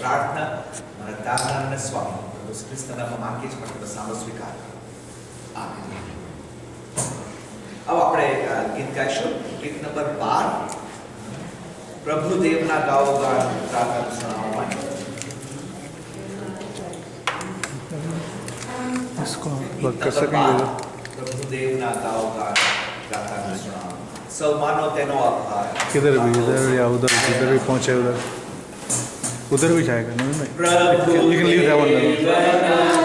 प्रार्थना મારા દાતાના સ્વામી પ્રભુ ખ્રિસ્તના નામમાં માંગીએ છીએ માટે સાંભળો સ્વીકાર કરો આમેન. अब આપણે ગીત ગાઈશું ગીત નંબર 12 પ્રભુ દેવના ગાઓ ગાન પ્રાર્થના સુનાવવા. इसको वर्क कर सकेंगे प्रभु देवना गाओ गान प्रार्थना सुनाववा. सब मानो तेनो आभार. किधर भी इधर या उधर जिधर भी पहुंचे उधर भी जाएगा नहीं मैं you can leave that one there. उधर ही प्रभु देवना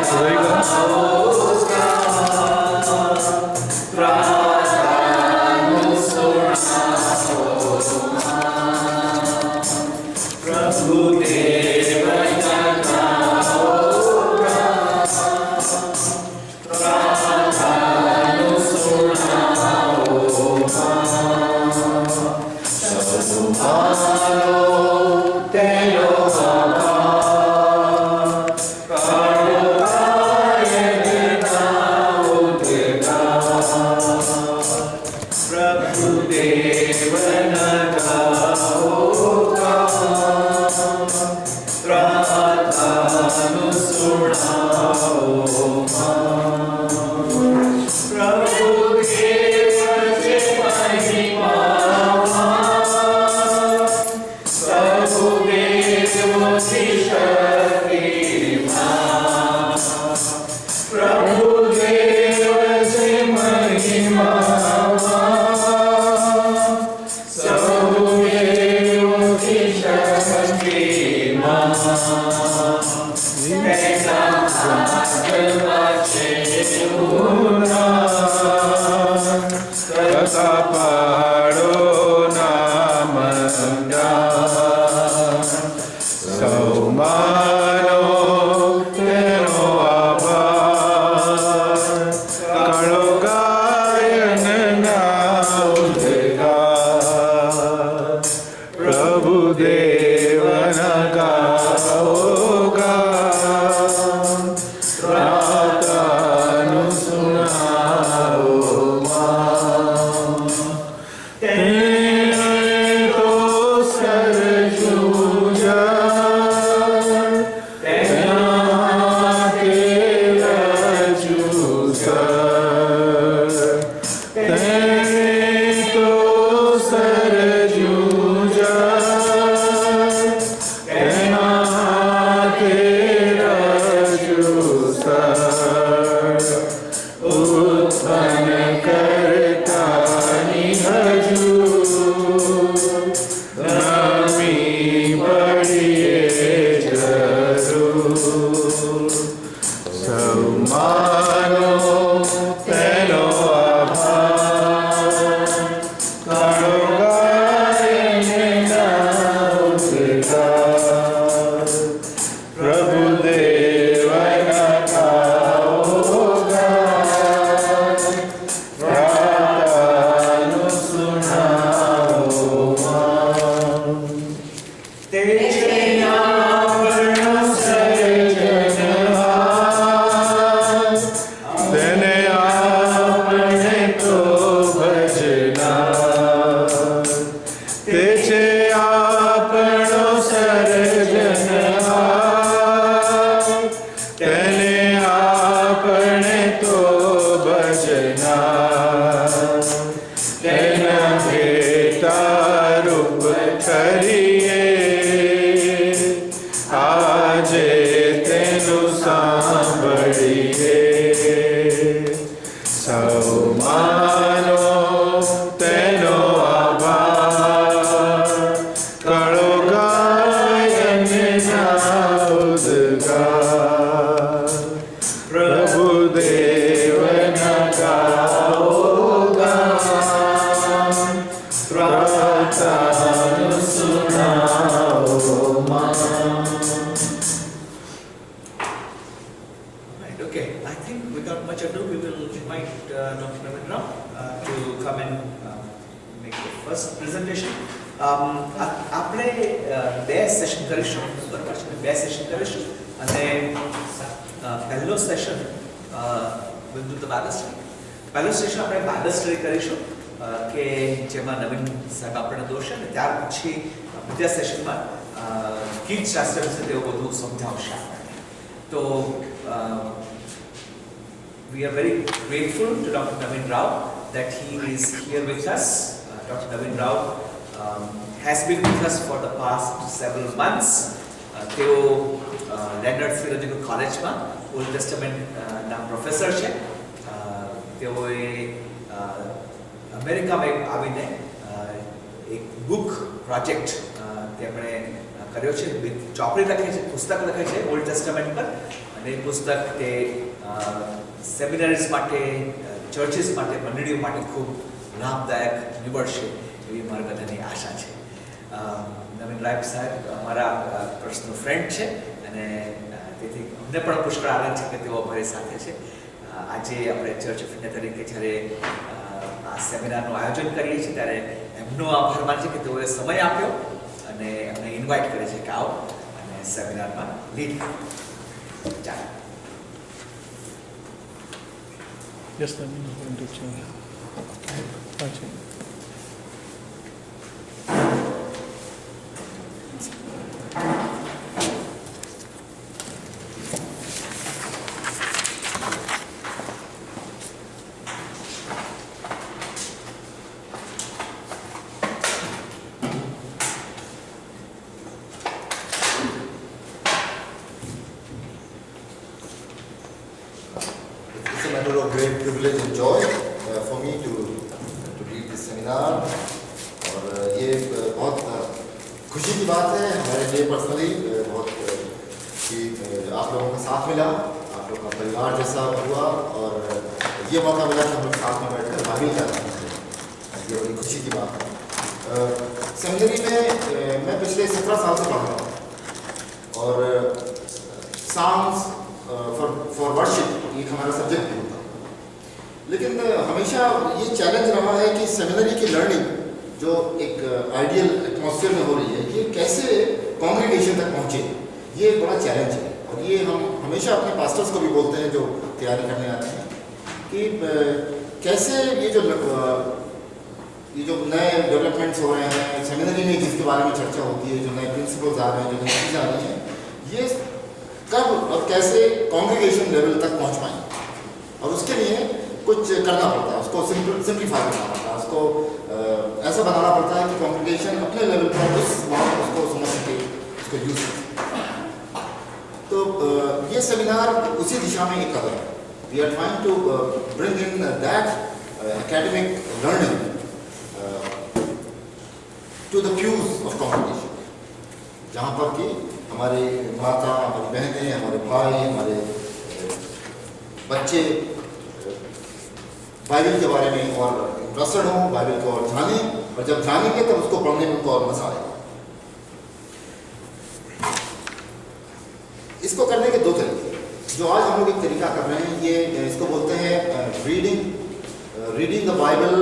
પહેલો સેશન આપણે બાઇબલ સ્ટડી કરીશું કે જેમાં નવીન સાહેબ આપણને દોરશે અને ત્યાર પછી બીજા સેશનમાં ગીતશાસ્ત્ર વિશે તેઓ બધું સમજાવશે આપણને. તો we are very grateful to Dr. Naveen Rao that he is here with us. Dr. Naveen Rao has been with us for the past several months. તેઓ લેન્ડર્ડ થિયોલોજીકલ કોલેજમાં ઓલ્ડ ટેસ્ટામેન્ટના પ્રોફેસર છે. તેઓએ અમેરિકામાં આવીને એક બુક પ્રોજેક્ટ તેમણે કર્યો છે. ચોપડી લખે છે, પુસ્તક લખે છે ઓલ્ડ ટેસ્ટામેન્ટ પર, અને એ પુસ્તક તે સેમિનારીઝ માટે, ચર્ચિસ માટે, મંડળીઓ માટે ખૂબ લાભદાયક નીવડશે એવી મારી બધાની આશા છે. નવીન રાય સાહેબ અમારા પર્સનલ ફ્રેન્ડ છે અને તેથી અમને પણ પુષ્કળ આનંદ છે કે તેઓ અમારી સાથે છે. આજે આપણે ચર્ચ ઓફ ઇન્ડિયા તરીકે જ્યારે આ સેમિનારનું આયોજન કરીએ છીએ ત્યારે એમનો આભાર માન છે કે તેઓએ સમય આપ્યો અને અમને ઇન્વાઇટ કરે છે કે આવો અને સેમિનારમાં લીડ કરો. ચાલો. Yes, that means we're going to change. Okay. It's a matter of great privilege and joy for me to lead this seminar. और ये बहुत खुशी की बात है हमारे लिए पर्सनली, बहुत कि आप लोगों का साथ मिला, आप लोगों का परिवार जैसा हुआ और ये मौका मिला कि हम लोग साथ में बैठकर बाइबल का अध्ययन करें. ये बड़ी खुशी की बात है. सेमिनरी में मैं पिछले 17 साल से पढ़ रहा हूँ और Psalms फॉर वर्शिप एक हमारा सब्जेक्ट भी होता है. लेकिन हमेशा ये चैलेंज रहा है कि सेमिनरी की लर्निंग जो एक आइडियल एटमॉस्फेयर में हो रही है, ये कैसे कॉन्ग्रीगेशन तक पहुँचे, ये एक बड़ा चैलेंज है. और ये हम हमेशा अपने पास्टर्स को भी बोलते हैं जो तैयारी करने आते हैं कि कैसे ये जो नए डेवलपमेंट्स हो रहे हैं सेमिनरी में, जिसके बारे में चर्चा होती है, जो नए प्रिंसिपल्स आ रहे हैं, जो नई चीज़ें आ रही हैं, ये कब और कैसे कॉन्ग्रीगेशन लेवल तक पहुंच पाएंगे. और उसके लिए कुछ करना पड़ता है, उसको सिंप्लीफाई करना पड़ता है, उसको ऐसा बनाना पड़ता है कि कॉन्ग्रीगेशन अपने लेवल पर उस बात उसको समझ सके, उसको यूज कर सके. तो ये सेमिनार उसी दिशा में एक कदम है. We are trying to bring in that academic learning to the fuse of congregation, जहाँ पर कि हमारे माता, हमारी बहनें, हमारे भाई, हमारे बच्चे बाइबल के बारे में और इंटरेस्टेड हों, बाइबल को और जानें, और जब जानेंगे तब उसको पढ़ने में उनको और मजा आएगा. इसको करने के दो तरीके, जो आज हम लोग एक तरीका कर रहे हैं, ये इसको बोलते हैं reading the Bible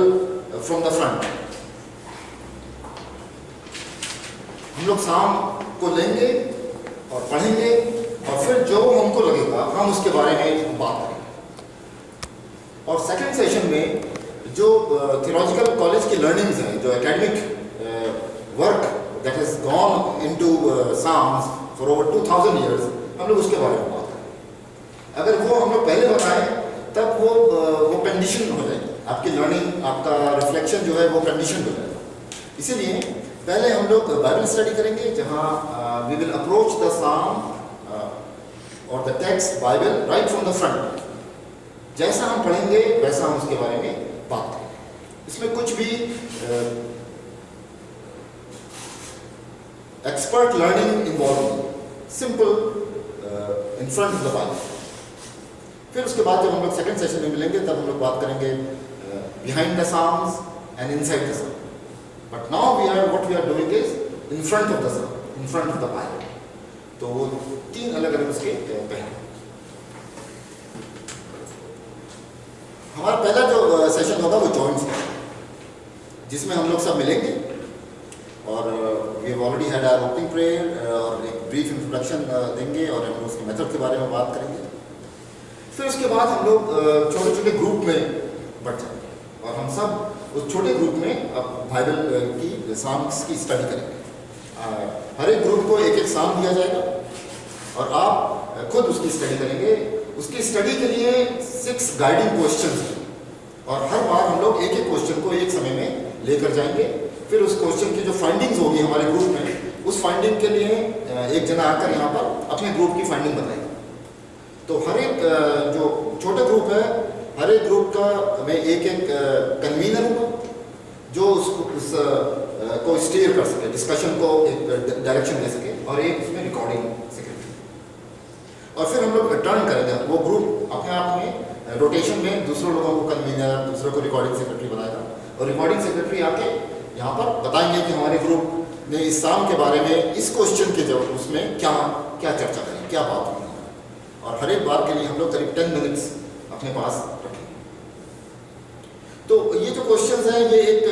from the front. हम लोग शाम को लेंगे और पढ़ेंगे और फिर जो हमको लगेगा हम उसके बारे में बात करेंगे. और सेकंड सेशन में जो थियोलॉजिकल कॉलेज की लर्निंग्स हैं, जो academic work that has gone into psalms for over 2000 years, हम लोग उसके बारे में बात करेंगे. अगर वो हम लोग पहले बताएं तब वो कंडीशन हो जाएगी, आपकी लर्निंग, आपका रिफ्लेक्शन जो है वो कंडीशन हो जाएगा. इसीलिए पहले हम लोग बाइबल स्टडी करेंगे, जहाँ वी विल अप्रोच द साम और the text Bible right from the front. जैसा हम पढ़ेंगे वैसा हम उसके बारे में बात करेंगे. इसमें कुछ भी एक्सपर्ट लर्निंग इन्वॉल्व नहीं, simple in front of the Bible. फिर उसके बाद जब हम लोग सेकंड सेशन में मिलेंगे तब हम लोग बात करेंगे behind the psalms and inside the psalm. But now what we are doing is in front of the Psalm, in front of the Bible. तो वो तीन अलग अलग उसके पहलू. हमारा पहला जो सेशन होगा वो जॉइंट सेशन, जिसमें हम लोग सब मिलेंगे और we have already had our opening prayer और एक ब्रीफ इंट्रोडक्शन देंगे और हम लोग उसके मेथड के बारे में बात करेंगे. फिर उसके बाद हम लोग छोटे छोटे ग्रुप में बढ़ जाएंगे और हम सब उस छोटे ग्रुप में अब बाइबल की साम्स की स्टडी करेंगे. हर एक ग्रुप को एक एक साम दिया जाएगा और आप खुद उसकी स्टडी करेंगे। उसकी स्टडी के लिए 6 गाइडिंग क्वेश्चंस हैं और हर बार हम लोग एक एक क्वेश्चन को एक समय में लेकर जाएंगे। फिर उस क्वेश्चन की जो फाइंडिंग्स होगी हमारे ग्रुप में, उस फाइंडिंग के लिए एक जना आकर यहाँ पर अपने ग्रुप की फाइंडिंग बताएगा। तो हर एक जो छोटा ग्रुप है, हर एक ग्रुप का मैं एक एक कन्वीनर हूँ जो उस को स्टीयर कर सके, डिस्कशन को एक डायरेक्शन दे सके, और एक उसमें रिकॉर्डिंग सेक्रेटरी। और फिर हम लोग टर्न करेंगे, वो ग्रुप अपने आप में रोटेशन में दूसरों लोगों को कन्वीनर, दूसरों को रिकॉर्डिंग सेक्रेटरी बनाएगा, और रिकॉर्डिंग सेक्रेटरी आके यहाँ पर बताएंगे कि हमारे ग्रुप ने इस साम के बारे में इस क्वेश्चन के जब उसमें क्या क्या चर्चा करें, क्या बात हुई। और हर एक बार के लिए हम लोग करीब 10 मिनट्स अपने पास रखेंगे। तो ये जो क्वेश्चंस हैं ये एक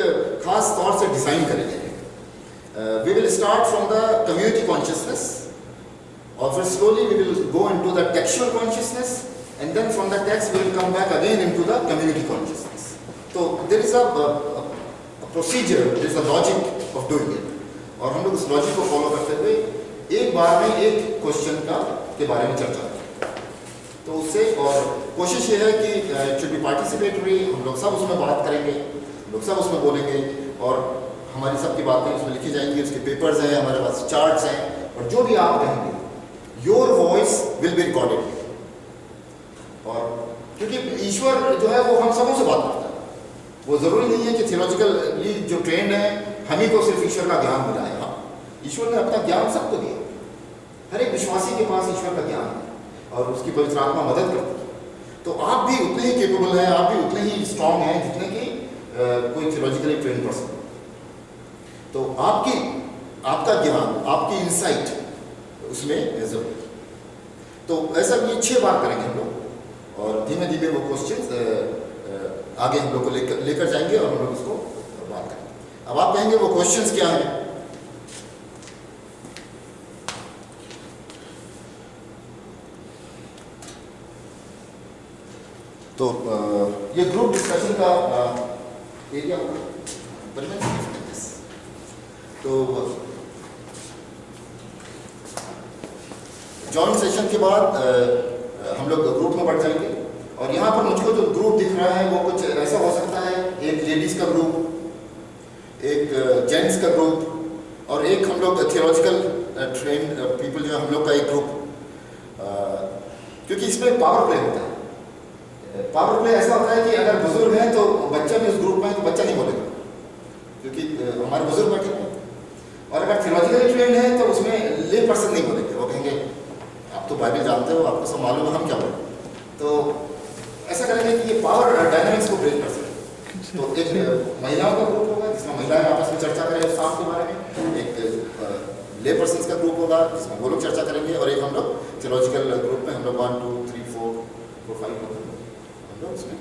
खास तौर से डिज़ाइन करे गए हैं। We will start from the community consciousness, और फिर slowly we will go into the textual consciousness, and then from the text we will come back again into the community consciousness. तो there is a procedure, there is a logic of doing it, और हम लोग उस logic को follow करते हुए एक बार में एक क्वेश्चन के बारे में चर्चा करें। तो उससे, और कोशिश ये है कि इट शुड बी पार्टिसिपेटरी, हम लोग सब उसमें बात करेंगे, हम लोग सब उसमें बोलेंगे, और हमारी सबकी बातें उसमें लिखी जाएंगी, उसके पेपर्स हैं, हमारे पास चार्ट्स हैं, और जो भी आप कहेंगे your voice will be recorded. और क्योंकि ईश्वर जो है वो हम सबों से बात करता है, वो ज़रूरी नहीं है कि थियोलॉजिकली जो ट्रेंड है हम ही को सिर्फ ईश्वर का ज्ञान मिला है। हाँ, ईश्वर ने अपना ज्ञान सबको दिया, हर एक विश्वासी के पास ईश्वर का ज्ञान है, और उसकी पवित्र आत्मा मदद करती है। तो आप भी उतने ही केपेबल हैं, आप भी उतने ही स्ट्रांग हैं जितने कि कोई थियोलॉजिकली ट्रेन पर्सन। तो आपका ज्ञान, आपकी इंसाइट उसमें जरूर। तो ऐसा ये 6 बार करेंगे हम लोग, और धीमे धीमे वो क्वेश्चंस आगे हम लोग को लेकर जाएंगे, और हम लोग उसको बात करेंगे। अब आप कहेंगे वो क्वेश्चंस क्या हैं? तो ये ग्रुप डिस्कशन का एरिया होगा, तो जॉइंट सेशन के बाद हम लोग ग्रुप में बढ़ जाएंगे, और यहाँ पर मुझको जो ग्रुप दिख रहा है वो कुछ ऐसा हो सकता है, एक लेडीज़ का ग्रुप, एक जेंट्स का ग्रुप, और एक हम लोग थियोलॉजिकल ट्रेन पीपल जो हम लोग का एक ग्रुप, क्योंकि इसमें पावर प्ले होता है। पावर प्ले ऐसा होता है कि अगर बुजुर्ग हैं तो बच्चा भी उस ग्रुप में है तो बच्चा नहीं बोलेगा, क्योंकि हमारे बुजुर्ग बैठे हैं, और अगर थियोलॉजिकली ट्रेंड है तो उसमें ले पर्सन नहीं बोलेंगे, वो कहेंगे आप तो बाइबल जानते हो, आपको सब मालूम है, हम क्या बोलें। तो ऐसा करेंगे कि ये पावर डायनामिक्स को ब्रेक कर सके। तो एक महिलाओं का ग्रुप होगा जिसमें महिलाएं आपस में चर्चा करेंगे उस काम के बारे में, एक ले पर्सन का ग्रुप होगा जिसमें वो लोग चर्चा करेंगे, और एक हम लोग थियोलॉजिकल ग्रुप में हम लोग 1 2 3 4 5 होते हैं हम लोग उसमें।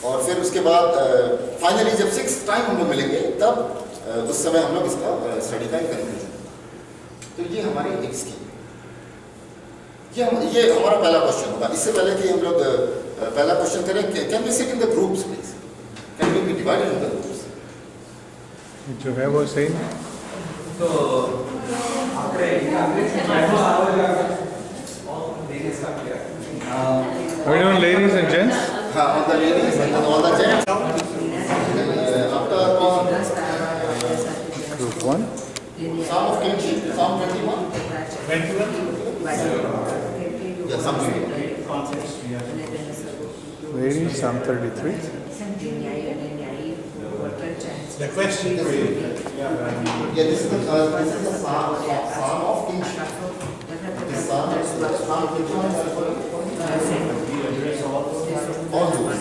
और फिर उसके बाद फाइनली जब 6th टाइम हम लोग मिलेंगे तब उस समय हम लोग इसका स्टडी का कंक्लूजन। तो ये हमारी एक स्कीम, ये हमारा पहला क्वेश्चन होगा। इससे पहले कि हम लोग पहला क्वेश्चन करें, can we sit in the groups please, can we be divided in the groups? जो है वो सही है। तो Are we doing ladies and gents? हाँ, on the ladies and on the gents. After Group 1. Psalm of Kingship, Psalm 21. 21? Yeah, Psalm 21. Ladies, Psalm 33. The question for you. Yeah, this is the Psalm of Kingship. This Psalm 21 all those.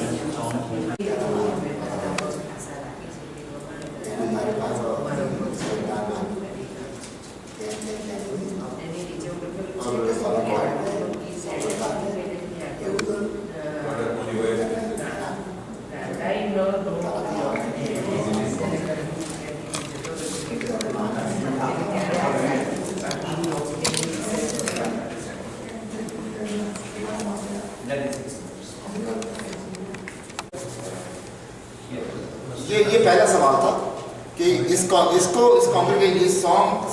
ये पहला सवाल था इस congregation इस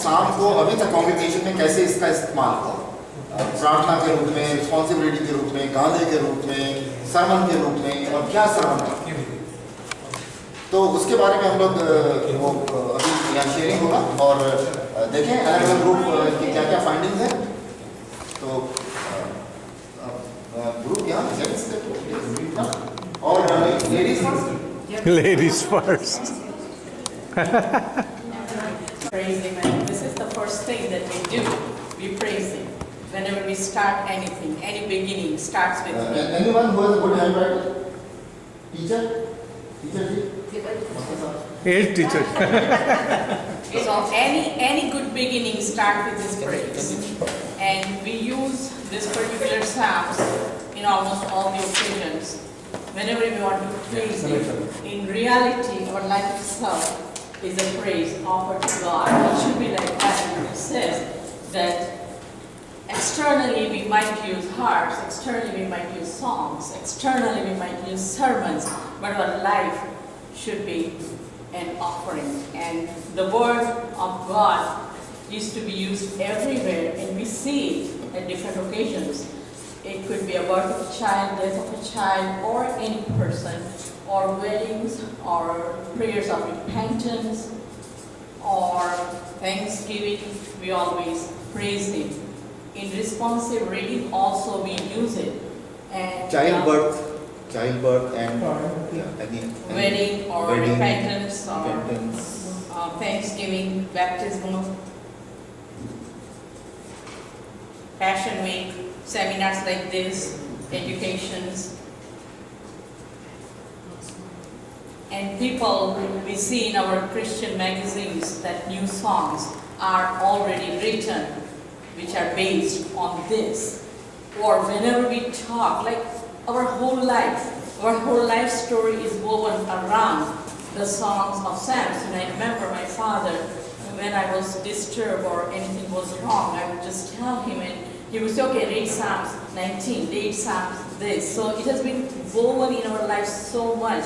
शाम को अभी तक कॉन्ग्रेगेशन में कैसे इसका इस्तेमाल हुआ, प्रार्थना के रूप में, रिस्पॉन्सिबिलिटी के रूप में, गाने के रूप में, सरमन के रूप में, और क्या सरमन है, तो उसके बारे में हम लोग वो अभी यहाँ शेयरिंग होगा और देखें अलग अलग ग्रुप की क्या क्या फाइंडिंग्स है। तो ग्रुप यहाँ और ladies first. Ladies first. Praise Him, and this is the first thing that we do. We praise Him. Whenever we start anything, any beginning starts with me. Anyone who has a good handwriting? Teacher? Teacher ji? Eight teacher. So any good beginning start with this praise. And we use this particular psalms in almost all the occasions. Whenever we want to praise Him, in reality, our life itself is a praise offered to God. It should be like that. It says that externally we might use harps, externally we might use songs, externally we might use sermons, but our life should be an offering. And the word of God used to be used everywhere, and we see it at different occasions. It could be a birth of a child, death of a child, or any person, or weddings, or prayers of repentance, or thanksgiving. We always praise Him. In responsive reading also we use it. And Childbirth and wedding or wedding, repentance or repentance. thanksgiving, baptism, Passion Week, seminars like this, educations. And people, we see in our Christian magazines that new songs are already written, which are based on this. Or whenever we talk, like our whole life story is woven around the songs of Psalms. And I remember my father, when I was disturbed or anything was wrong, I would just tell him, and he would say, okay, read Psalms 19, read Psalms this. So it has been woven in our lives so much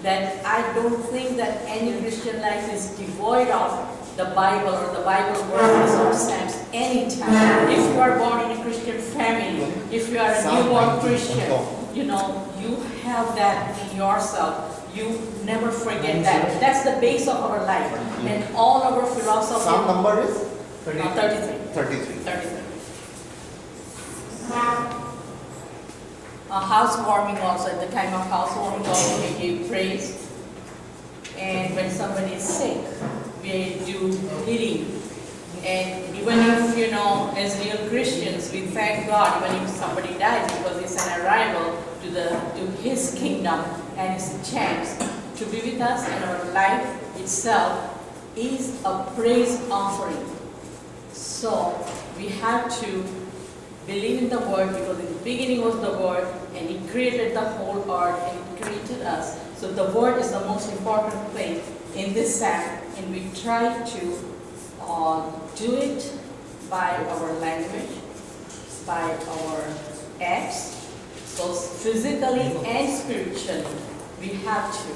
that I don't think that any Christian life is devoid of the Bible or the Bible verses or Psalms anytime. If you are born in a Christian family, if you are a newborn Christian, you know, you have that in yourself. You never forget that. That's the base of our life. And all our philosophy. Psalm number is 33. 33. Housewarming also, at the time of housewarming also we give praise. And when somebody is sick, we do healing. And even if, you know, as real Christians, we thank God even if somebody dies, because it's an arrival to His kingdom, and it's a chance to be with us, and our life itself is a praise offering. So we have to believe in the Word, because in the beginning was the Word, and He created the whole earth, and He created us. So the Word is the most important thing in this psalm, and we try to do it by our language, by our acts. So physically and spiritually, we have to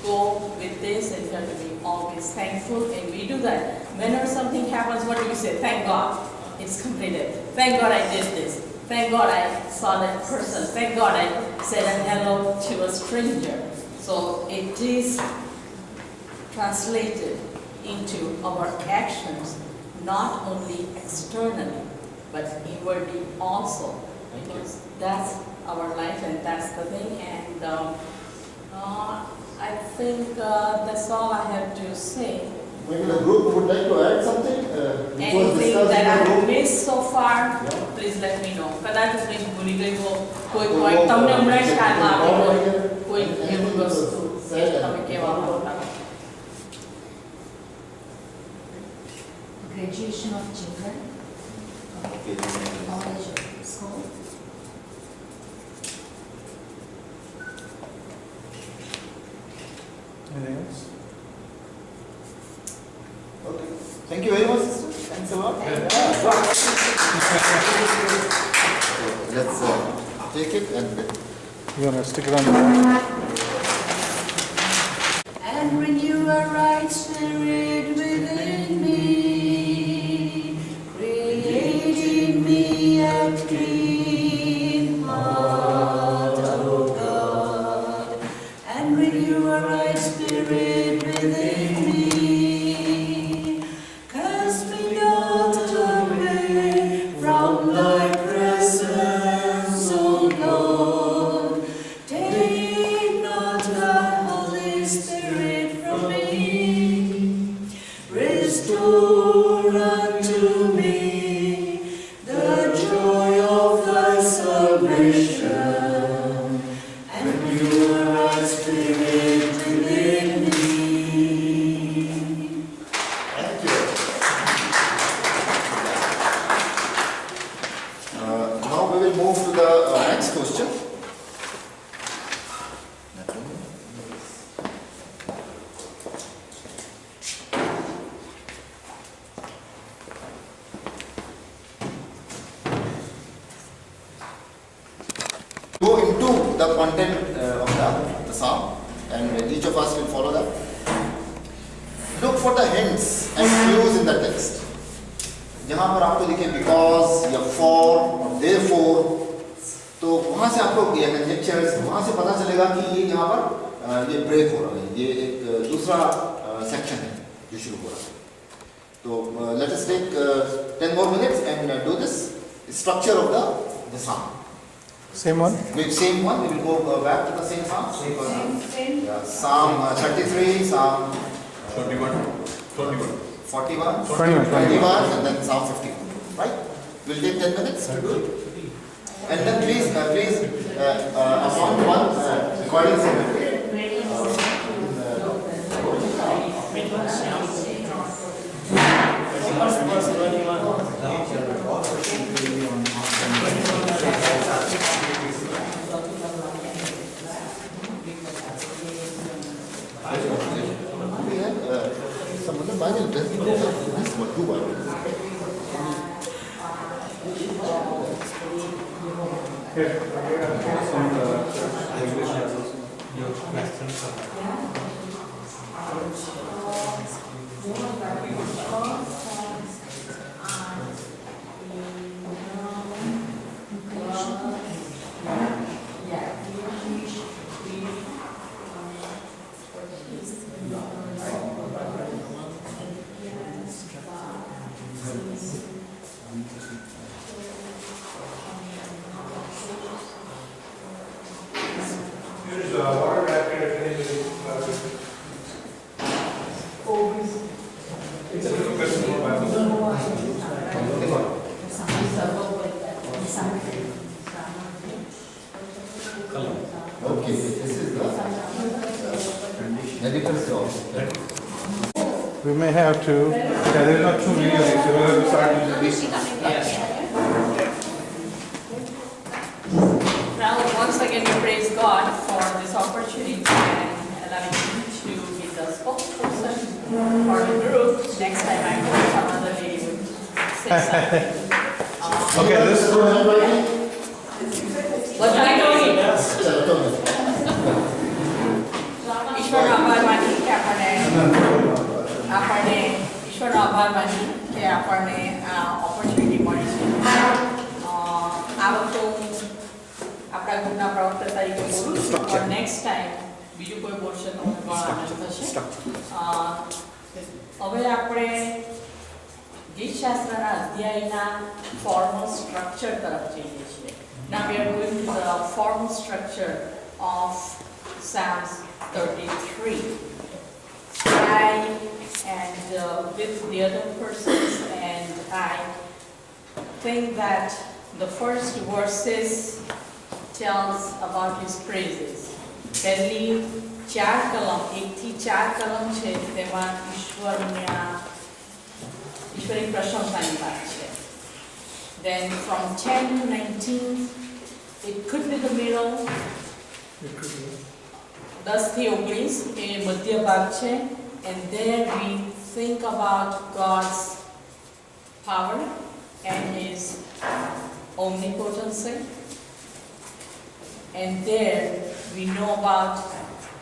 go with this, and we have to be always thankful, and we do that. Whenever something happens, what do we say? Thank God, it's completed. Thank God I did this. Thank God I saw that person. Thank God I said a hello to a stranger. So it is translated into our actions, not only externally, but inwardly also. Because that's our life, and that's the thing. And I think that's all I have to say. Maybe the group would like to add something? Which was Anything discussed that in I the have group? missed so far, please let me know. કદાચ કંઈ ભૂલી ગઈ હો, કોઈ point તમને હમણાં જ ખ્યાલમાં આવી હોય, કોઈ એવી વસ્તુ જે તમે કહેવા માંગતા હો. Graduation of children, Okay. college, school. Anything else? Okay. Thank you very much, sister. Thanks a lot. So let's take it and You want to stick around? And renew a right spirit restore unto me the joy of thy salvation, and pure thy spirit within me. Thank you. Now we will move to the next question. Go into the content of the psalm, and each of us will follow that. Look for the hints and clues in the text. जहाँ पर आपको दिखे because या for और therefore, तो वहाँ से आपको ये conjectures, वहाँ से पता चलेगा कि ये यहाँ पर ये break हो रहा है, ये एक दूसरा section है जो शुरू हो रहा है. तो let us take 10 more minutes and do this structure of the psalm. Same one? Same one. We will go back to the same psalm. Yeah, Psalm 33, Psalm 41, 21, and then Psalm 51. Right? We'll take 10 minutes to do it. And then please appoint one recording secretary. We have some other Bible doesn't know this one, two Bibles. Here's a water raptor. It's a little bit more Bible. Okay, this is the editor's job. We may have to, yeah, there's not too many of these, so we'll have to start using these. Now, once again, we praise God for this opportunity and allowing me to be the spokesperson for the group. Next time I hope some other lady would say something. Okay, this is, What are you doing? ઈશ્વરનો આભાર માની કે આપણને ઈશ્વરનો આભાર માની કે આપણને આ opportunity મળી છે. આ વખતે હું આપણા ગ્રુપના પ્રવક્તા તરીકે બોલું છું, પણ નેક્સ્ટ ટાઈમ બીજું કોઈ બોલશે તો મને ઘણો આનંદ થશે. હવે આપણે ગીતશાસ્ત્રના અધ્યાયના ફોર્મલ સ્ટ્રક્ચર તરફ જઈએ છીએ. Now we are going to the formal structure of Psalms 33. I and with the other persons and I think that the first verses tells about his praises. પહેલી 4 કલમ 1 થી 4 કલમ છે તેમાં ઈશ્વરની પ્રશંસાની વાત છે. Then from 10 to 19, it could be the middle. 10 થી 19 એ મધ્ય ભાગ છે. And there we think about God's power and His omnipotency. And there we know about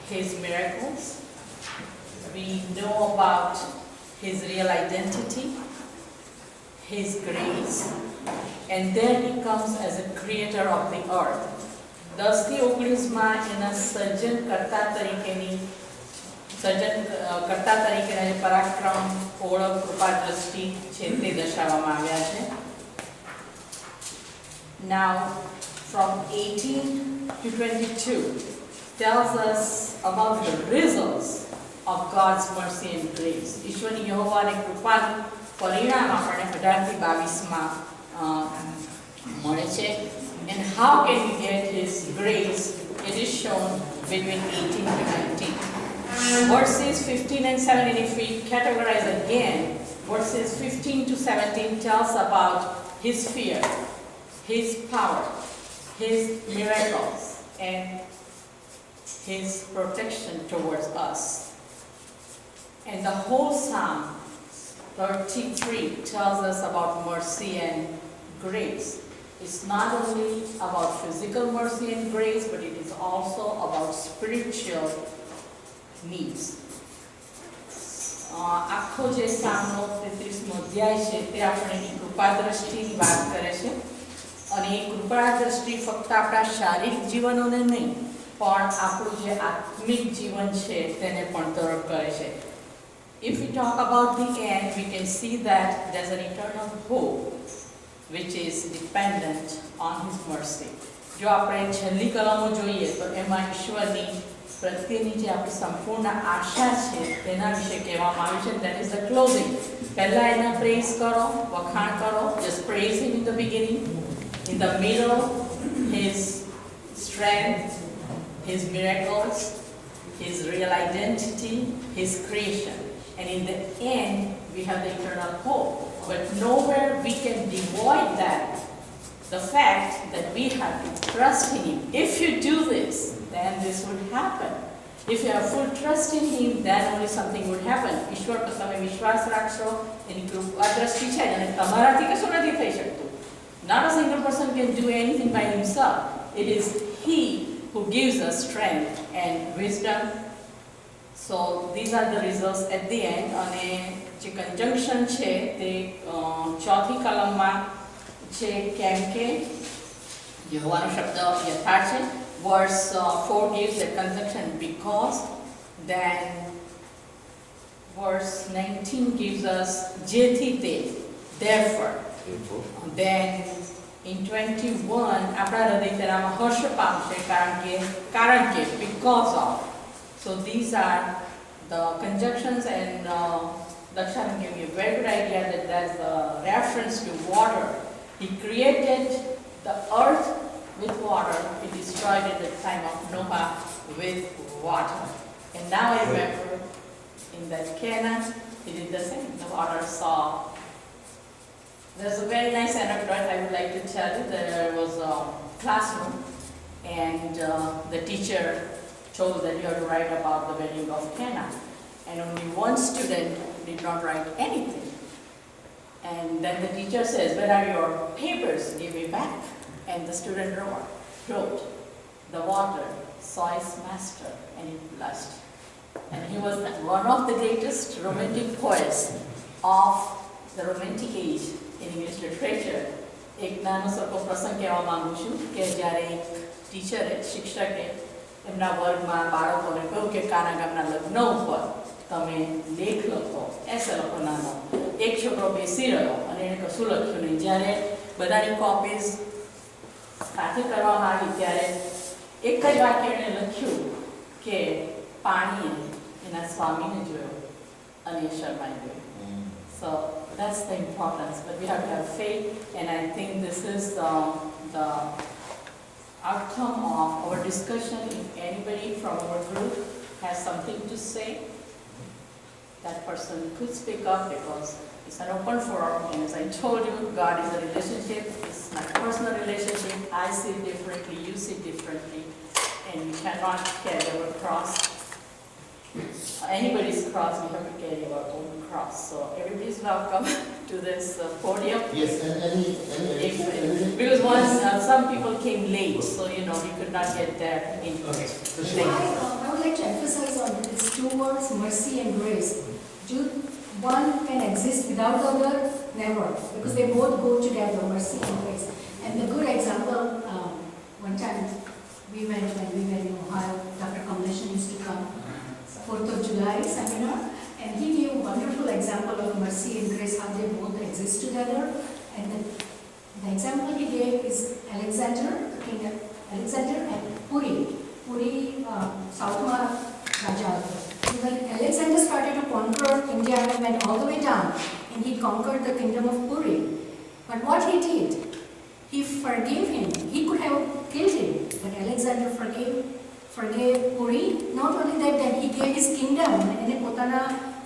His miracles. We know about His real identity, His grace. And then He comes as a creator of the earth. 10 થી 19 એના સર્જનકર્તા તરીકેના જે પરાક્રમ, ઓળખ, કૃપા, દ્રષ્ટિ છે તે દર્શાવવામાં આવ્યા છે. Now from 18 to 22 tells us about the results of God's mercy and grace. ઈશ્વરની યહોવાની કૃપાનું પરિણામ આપણને 18-22 મળે છે. And how can we get His grace? It is shown between 18 to 19. Verses 15 and 17, if we categorize again, verses 15 to 17 tells about His fear, His power, His miracles, and His protection towards us. And the whole Psalm 33 tells us about mercy and grace. It's not only about physical mercy and grace, but it is also about spiritual needs. આખો જે સામનો 33મો અધ્યાય છે તે આપણને કૃપા દ્રષ્ટિની વાત કરે છે અને એ કૃપા દ્રષ્ટિ ફક્ત આપણા શારીરિક જીવનોને નહીં પણ આપણું જે આત્મિક જીવન છે તેને પણ તરફ કરે છે. If we talk about the end, we can see that there's an eternal hope which is dependent on His mercy. જો આપણે છેલ્લી કલમો જોઈએ તો એમાં ઈશ્વરની પ્રત્યેની જે આપણી સંપૂર્ણ આશા છે તેના વિશે કહેવામાં આવ્યું છે. That is the closing. પહેલા એના પ્રેઝ કરો, વખાણ કરો. Just praise Him in the beginning. In the middle, His strength, His miracles, His real identity, His creation. And in the end, we have the eternal hope. But nowhere we can avoid that. The fact that we have to trust in Him. If you do this, then this would happen. If you have full trust in Him, then only something would happen. ઈશ્વર પર તમે વિશ્વાસ રાખશો, એની કૃપા દ્રષ્ટિ છે અને તમારાથી કશું નથી થઈ શકતું. Not a single person can do anything by himself. It is He who gives us strength and wisdom. So these are the results at the end. અને જે conjunction છે તે ચોથી કલમમાં છે કેમ કે યહોવાનો શબ્દ યથાર્થ છે. Verse 4 gives the conjunction because, then verse 19 gives us જેથી તે, therefore. Then in 21 આપણા હૃદય તેનામાં હર્ષ પામશે કારણ કે because of. So these are the conjunctions, and Dakshan gave me a very good idea that there's a reference to water. He created the earth with water. He destroyed it at the time of Noah with water. And now I remember in that Canaan, he did the same. The water saw. There's a very nice anecdote I would like to tell you. There was a classroom, and the teacher told that you have to write about the wedding of Cana. And only one student did not write anything. And then the teacher says, "Where are your papers? Give me back." And the student wrote, "The water saw its master and it blushed." And he was one of the greatest romantic poets of the Romantic age in English literature. એક નાનો સરખો પ્રસંગ કહેવા માંગુ છું કે જ્યારે એક ટીચરે, શિક્ષકે એમના વર્ગમાં બાળકોને કહ્યું કે કાના ગામના લગ્ન ઉપર તમે લેખ લખો, એસે લખો નાનો. એક છોકરો બેસી રહ્યો અને એણે કશું લખ્યું નહીં. જ્યારે બધાની કોપીઝ સાથે કરવામાં આવી ત્યારે એક જ વાક્ય એણે લખ્યું કે પાણીએ એના સ્વામીને જોયો અને એ શરમાઈ ગયો. So that's the importance, but we have to have faith, and I think this is the outcome of our discussion. If anybody from our group has something to say, that person could speak up because it's an open forum, and as I told you, God is a relationship. It's not a personal relationship. I see it differently, you see it differently, and we cannot carry our cross. Anybody's cross, we have to carry our own cross. So everybody is welcome to this podium. Yes, and any Because once some people came late, so we could not get their input. Okay. Thank you. I would like to emphasize on these two words, mercy and grace. One can exist without the other, never, because they both go together, mercy and grace. And the good example, one time when we were in Ohio, Dr. Kamlesh used to come, 4th of July seminar, and he gave a wonderful example of mercy and grace, how they both exist together. And the example he gave is King Alexander and Puri. Puri, South Raja. He when Alexander started to conquer India and went all the way down, and he conquered the kingdom of Puri. But what he did, he forgave him. He could have killed him, but Alexander forgave Puri. Not only that, then he gave his kingdom and potana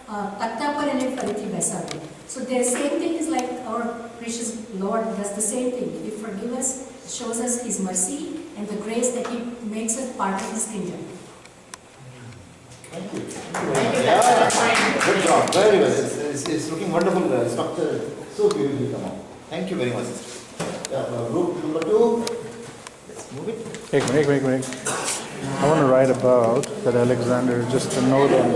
takta par ene farithi besadyo. So the same thing is like our precious Lord does the same thing. He forgives us, shows us His mercy and the grace that He makes us part of His kingdom. Thank you. Yeah, good job. Very well. It's looking wonderful. Structure so beautifully come out. Thank you very much. Yeah, group number 2. Let's move it. एक minute I want to write about that Alexander, just a note on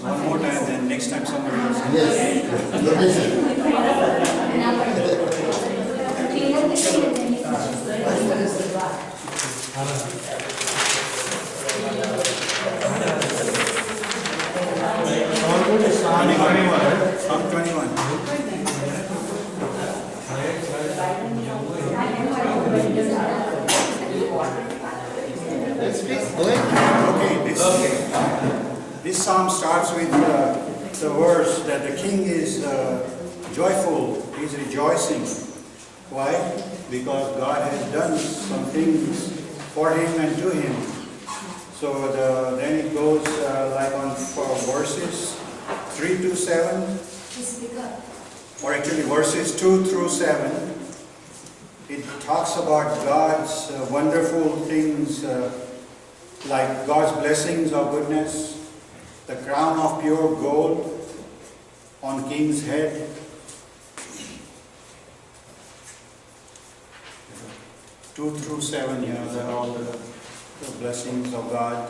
One more time, then next time somebody else. Yes. Location. Psalm 21. Yes, please. Go ahead. Okay, this psalm starts with the verse that the king is joyful, he's rejoicing. Why? Because God has done some things for him and to him. So then it goes like on for verses 3 to 7, or actually verses 2 through 7. It talks about God's wonderful things, like God's blessings of goodness, the crown of pure gold on king's head. Two through 7, they're all the blessings of God.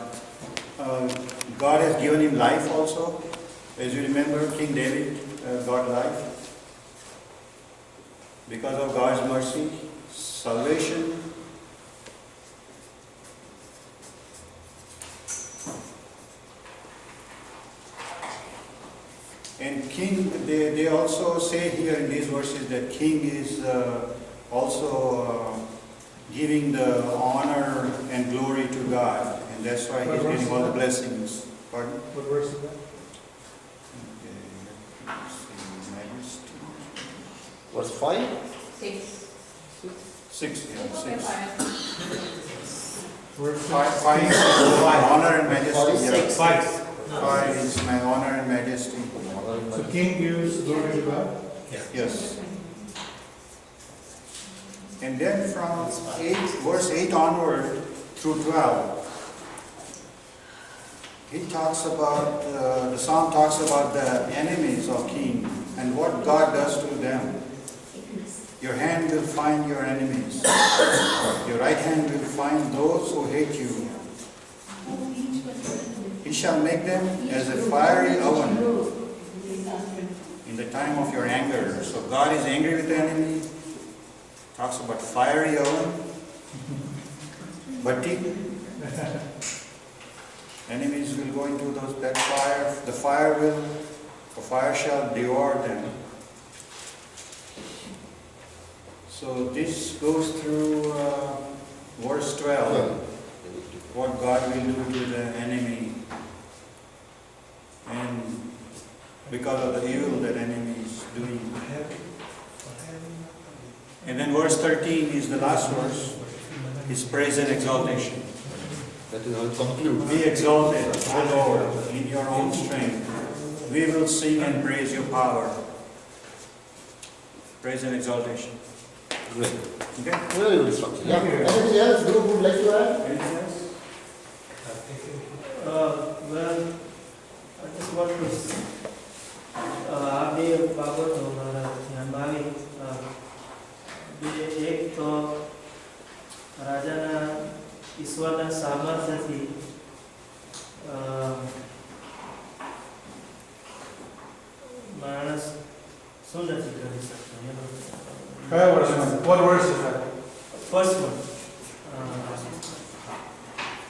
God has given him life also. As you remember, King David got life because of God's mercy, salvation. And king, they also say here in these verses that king is also giving the honor and glory to God, and that's why he's getting all the blessings. Pardon? What verse is that? Verse 5. 6. 6, yeah, 6. Verse 5 is honor and majesty. Yeah. 5. 5 is my honor and majesty. So king gives glory to God. Yes. And then from verse 8 onward through 12, he talks about, the psalm talks about the enemies of king and what God does to them. Your hand will find your enemies. Your right hand will find those who hate you. He shall make them as a fiery oven in the time of your anger. So God is angry with the enemy. Talks about fiery oven. Bhatti. Enemies will go into that fire. The fire shall devour them. So this goes through verse 12. What God will do to the enemy. And because of the evil that enemy is doing. And then verse 13 is the last verse. His praise and exaltation. That is how it concludes. Be exalted, O Lord, in your own strength. We will sing and praise your power. Praise and exaltation. Great. Okay? Very good structure. Yeah. Anything else group would like to add? Anything else? Well, I just want to આ બે બાબતો મારા ધ્યાનમાં આવી. એક તો રાજાના ઈશ્વરના સામર્થ્યથી માણસ શું નથી કરી શકતો. What verse is that? First one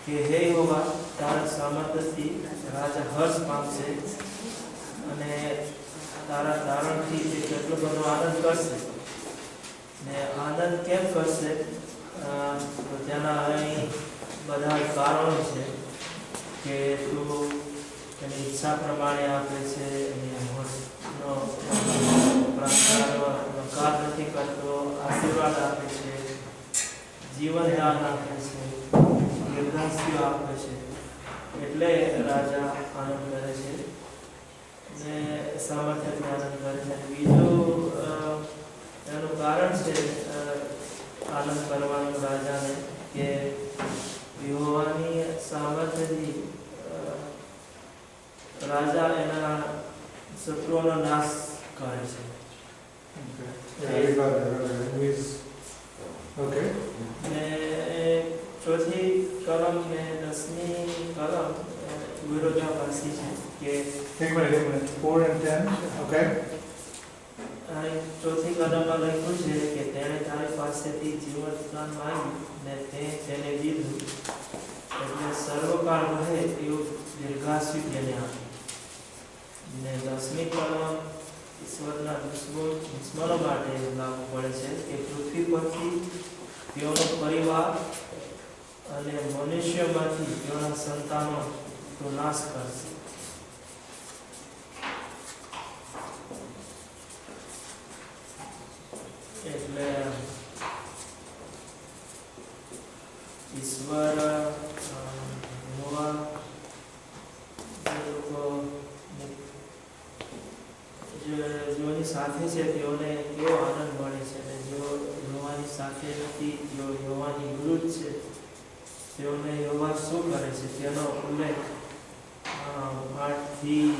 કે હે યહોવા તારા સામર્થ્યથી રાજા હર્ષ પામશે અને તારા તારણથી તે કેટલો બધો આનંદ કરશે. ને આનંદ કેમ કરશે? તો તેના અહીં બધા કારણો છે કે તું એની ઈચ્છા પ્રમાણે આપે છે, એની હોશનો નકાર નથી કરતો, આશીર્વાદ આપે છે, જીવનદાન આપે છે, દીર્ઘાસ્યુ આપે છે. એટલે રાજા આનંદ કરે છે ને સામર્થ્યથી આનંદ કરે છે. બીજું એનું કારણ છે આનંદ કરવાનું રાજાને કે યહોવાની સામર્થ્યથી રાજા એના શત્રુઓનો નાશ કરે છે. Okay. ને ચોથી કલમ ને 10મી કલમ વિરોધાભાસી છે કે એક મિનિટ 4 and 10. Okay. અહીં ચોથી કલમમાં લખ્યું છે કે તેણે તારી પાસેથી જીવનદાન માંગ્યું ને તે તેને દીધું, એટલે સર્વકાળ રહે એવું દીર્ઘાસ્યુ તેને આપ્યું. ને 10મી કલમ ઈશ્વરના દુશ્મનો માટે લાગુ પડે છે કે પૃથ્વી પરથી તેઓનો પરિવાર અને મનુષ્યમાંથી તેઓના સંતાનો તો નાશ કરશે. એટલે ઈશ્વર જેઓની સાથે છે તેઓને કેવો આનંદ મળે છે, અને જેઓ યહોવાની સાથે નથી, જેઓ યહોવાની વિરુદ્ધ છે, તેઓને યહોવા શું કરે છે તેનો ઉલ્લેખ 8 થી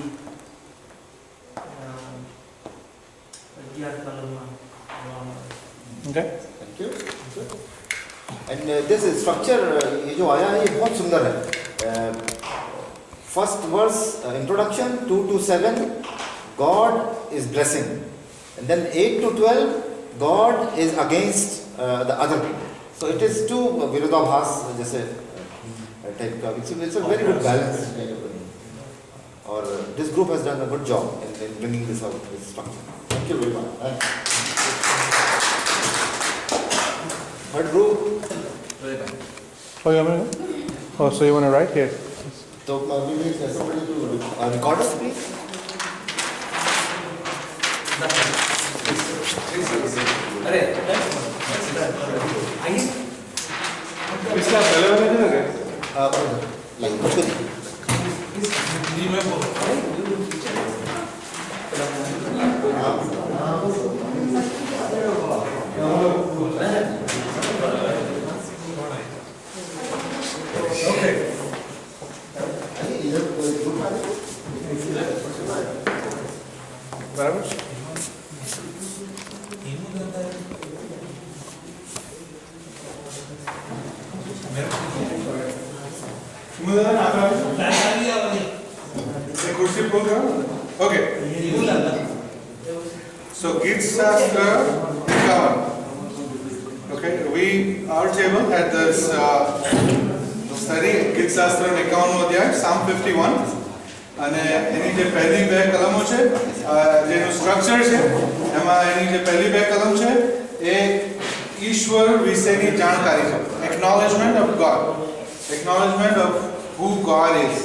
11 કલમમાં જોવા મળે છે. Okay. Thank you. And this structure ये जो आया है ये बहुत सुंदर है. First verse introduction 2 to 7 God is blessing, and then 8 to 12 God is against the other people. So it is two virodhabhas जैसे type का. It's a very good balance. और this group has done a good job in bringing this out, this structure. Thank you very much. Third group. Oh, you want me to go? Oh, so you want to write here? So we need somebody to record us, please. अरे आइए इसका पहले वाला है क्या? Like कुछ भी. बराबर. कुर्सी पुल करो. Okay. So Gitsastra 51. Okay, our table had this study Gitsastra 51 અધ્યાય Psalm 51 અને એની જે પહેલી બે કલમો છે જેનું સ્ટ્રક્ચર છે એમાં એની જે પહેલી બે કલમ છે એ ઈશ્વર વિશેની જાણકારી છે. Acknowledgement of God, acknowledgement of who God is,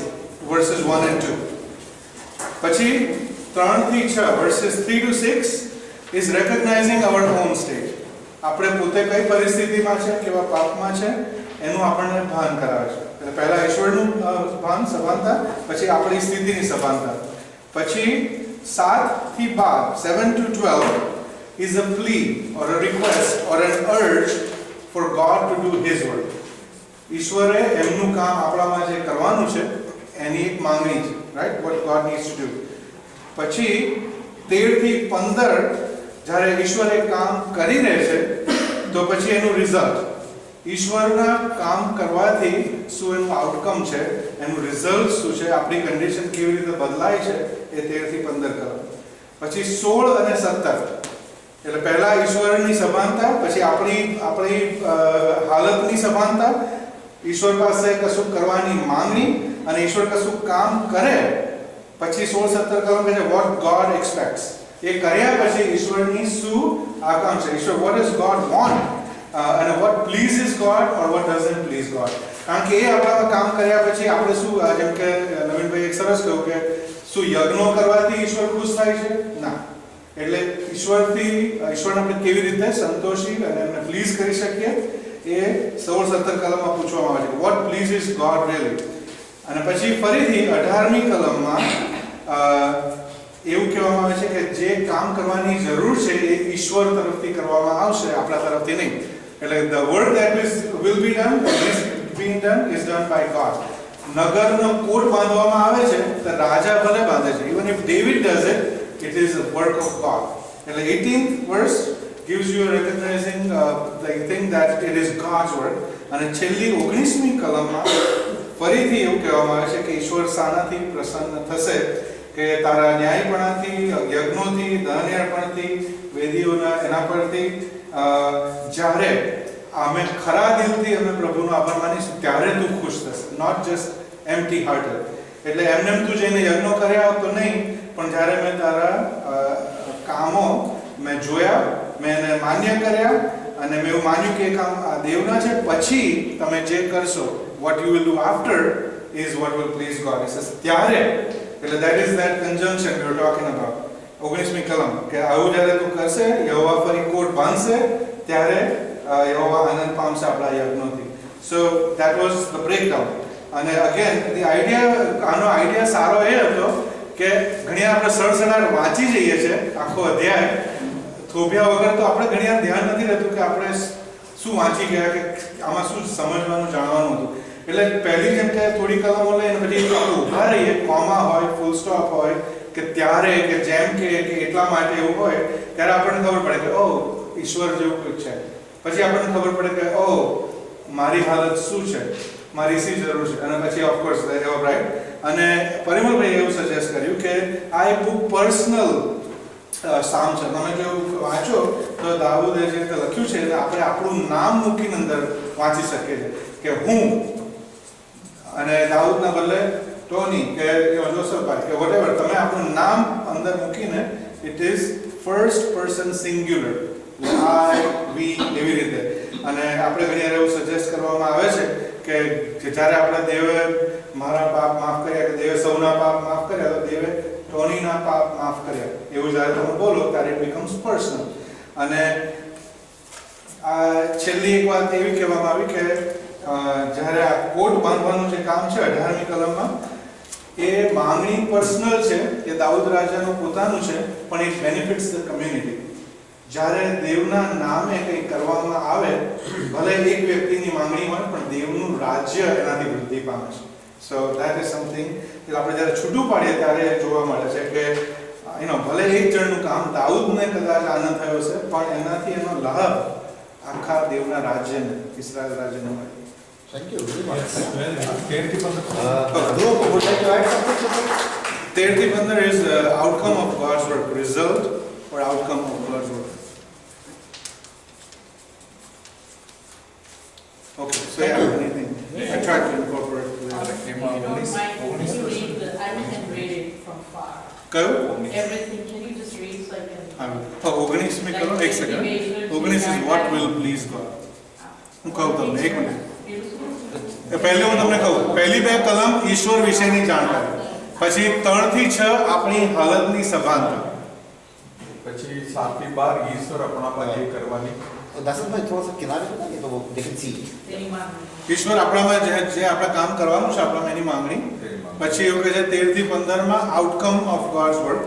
verses 1 and 2. પછી 3 થી 6 verses 3 to 6 is recognizing our own state. આપણે પોતે કઈ પરિસ્થિતિમાં છે, કેવા પાપમાં છે એનું આપણને ભાન કરાવે છે. એટલે પહેલા ઈશ્વરનું ભાન સભાનતા, પછી આપણી સ્થિતિની સભાનતા. પછી 7 થી 12 7 to 12 is a plea or a request or an urge for God to do his work. ઈશ્વરે એમનું કામ આપણામાં જે કરવાનું છે એની એક માંગણી છે, right? What God needs to do. પછી 13 થી 15 જ્યારે ઈશ્વર એક કામ કરી રહે છે તો પછી એનું રિઝલ્ટ, ઈશ્વરના કામ કરવાથી શું એનું આઉટકમ છે, એનું રિઝલ્ટ શું છે, આપણી કન્ડિશન કેવી રીતે બદલાય છે, એ 13 થી 15 કલમ. પછી 16 અને 17 એટલે પહેલા ઈશ્વરની સભાનતા, પછી આપણી હાલતની સભાનતા, ઈશ્વર પાસે કશું કરવાની માંગણી અને ઈશ્વર કશું કામ કરે પછી 16-17 કલમ કહે છે what God expects. એ કર્યા પછી ઈશ્વરની શું આકાંક્ષા, ઈશ્વર what does God want, અને what pleases God or what doesn't please God. કારણ કે એ આપણા કામ કર્યા પછી આપણે શું, જેમ કે નવીનભાઈ એક સરસ કહ્યું કે શું યજ્ઞો કરવાથી ઈશ્વર ખુશ થાય છે? ના. એટલે ઈશ્વરને આપણે કેવી રીતે સંતોષી અને એમને પ્લીઝ કરી શકીએ એ 16-17 કલમમાં પૂછવામાં આવે છે what pleases God really. અને પછી ફરીથી 18મી કલમમાં એવું કહેવામાં આવે છે કે જે કામ કરવાની જરૂર છે એ ઈશ્વર તરફથી કરવામાં આવશે, આપણા તરફથી નહીં. એટલે the work that will be done is being done is done by God. નગરનો કોટ બાંધવામાં આવે છે તો રાજા ભલે બાંધે છે, even if David does it, it is a work of God. એટલે 18th verse gives you a recognizing the thing that it is God's work. અને છેલ્લી 19મી કલમમાં ફરીથી એવું કહેવામાં આવે છે કે ઈશ્વર શાનાથી પ્રસન્ન થશે કે તારા ન્યાયપણાથી, યજ્ઞોથી, દહનયાપણથી, વેદીઓના એના પરથી જ્યારે અમે ખરા દિલથી અમે પ્રભુનો આભાર માનીશું ત્યારે તું ખુશ થશે, નોટ જસ્ટ એમ્પ્ટી હાર્ટેડ. એટલે એમને તું જઈને યજ્ઞો કર્યા તો નહીં, પણ જ્યારે મેં તારા કામો મેં જોયા, મેં એને માન્ય કર્યા અને મેં એવું માન્યું કે એ કામ આ દેવના છે, પછી તમે જે કરશો what you will do after is what will please God. It says ત્યારે, એટલે that is that conjunction we are talking about. 19મી કલમ કે આવું જ્યારે તું કરશે, યહોવા ફરી કોટ બાંધશે ત્યારે યહોવા આનંદ પામશે આપણા યજ્ઞોથી. So that was the breakdown. અને again the idea, આનો આઈડિયા સારો એ હતો કે ઘણી આપણે સડસડાટ વાંચી જઈએ છે આખો અધ્યાય થોભ્યા વગર, તો આપણે ઘણી વાર ધ્યાન નથી રહેતું કે આપણે શું વાંચી ગયા, કે આમાં શું સમજવાનું, જાણવાનું હતું. એટલે પહેલી જેમ કે થોડી કલમો લઈને પછી આપણે ઊભા રહીએ, કોમા હોય, ફૂલ સ્ટોપ હોય, કે ત્યારે, કે જેમ કે એટલા માટે એવું હોય, ત્યારે આપણને ખબર પડે કે ઓહ ઈશ્વર જેવું કંઈક છે. પછી આપણને ખબર પડે કે ઓહ મારી હાલત શું છે, મારી શી જરૂર છે. અને પછી ઓફકોર્સ રાઈટ. અને પરિમલભાઈ એવું સજેસ્ટ કર્યું કે આ એક બહુ પર્સનલ સામ છે. તમે જો વાંચો તો દાઉદે જે રીતે લખ્યું છે આપણે આપણું નામ મૂકીને અંદર વાંચી શકીએ છીએ કે હું, અને દાઉદના બદલે ટોની કે જોસફભાઈ કે વોટેવર, તમે આપણું નામ અંદર મૂકીને it is first person singular, I, we, એવી રીતે. અને આપણે ઘણી વાર એવું સજેસ્ટ કરવામાં આવે છે કે જ્યારે આપણે દેવે મારા પાપ માફ કર્યા, કે દેવે સૌના પાપ માફ કર્યા, તો દેવે ટોનીના પાપ માફ કર્યા, એવું જ્યારે તમે બોલો ત્યારે ઇટ બીકમ્સ પર્સનલ. અને આ છેલ્લી એક વાત એવી કહેવામાં આવી કે જ્યારે આ કોટ બાંધવાનું જે કામ છે 18મી કલમમાં, એ માંગણી પર્સનલ છે, એ દાઉદ રાજાનું પોતાનું છે, પણ ઇટ બેનિફિટ્સ ધ કમ્યુનિટી. જ્યારે દેવના નામે કંઈ કરવામાં આવે, ભલે એક વ્યક્તિની માંગણી હોય, પણ દેવનું રાજ્ય એનાથી વૃદ્ધિ પામે છે. સો ધેટ ઇઝ સમથિંગ કે આપણે જ્યારે છૂટું પાડીએ ત્યારે જોવા મળે છે કે ભલે એક જણનું કામ, દાઉદને કદાચ આનંદ થયો છે, પણ એનાથી એનો લાભ આખા દેવના રાજ્યને, ઇસ્રાયેલ રાજ્યને મળે. Thank you very much. 13 Dhruv, would you like to add something to that? 13 is the outcome of God's work, result or outcome of God's work. Okay, so yeah, anything. I tried to incorporate If you don't mind, can you read I can read it from far. Everything, can you just read so I can... 19મી કલમ, એક second. 19 is what will please God. હું કહું તમને, એક minute. પહેલે હું તમને કહું, પહેલી બે કલમ ઈશ્વર વિશેની જાણકારી, પછી 3 થી 6 આપણી હાલતની સભાનતા, પછી 7 થી 12 ઈશ્વર આપણામાં જે કરવાની. तो दर्शन भाई थोड़ा सा किनारे पे ना, तो वो दे कैन सी. ઈશ્વર આપણામાં જે આપણે કામ કરવાનું છે આપણામાં એની માંગણી. પછી એવું કહે છે 13 થી 15 માં આઉટકમ ઓફ ગોડ્સ વર્ક.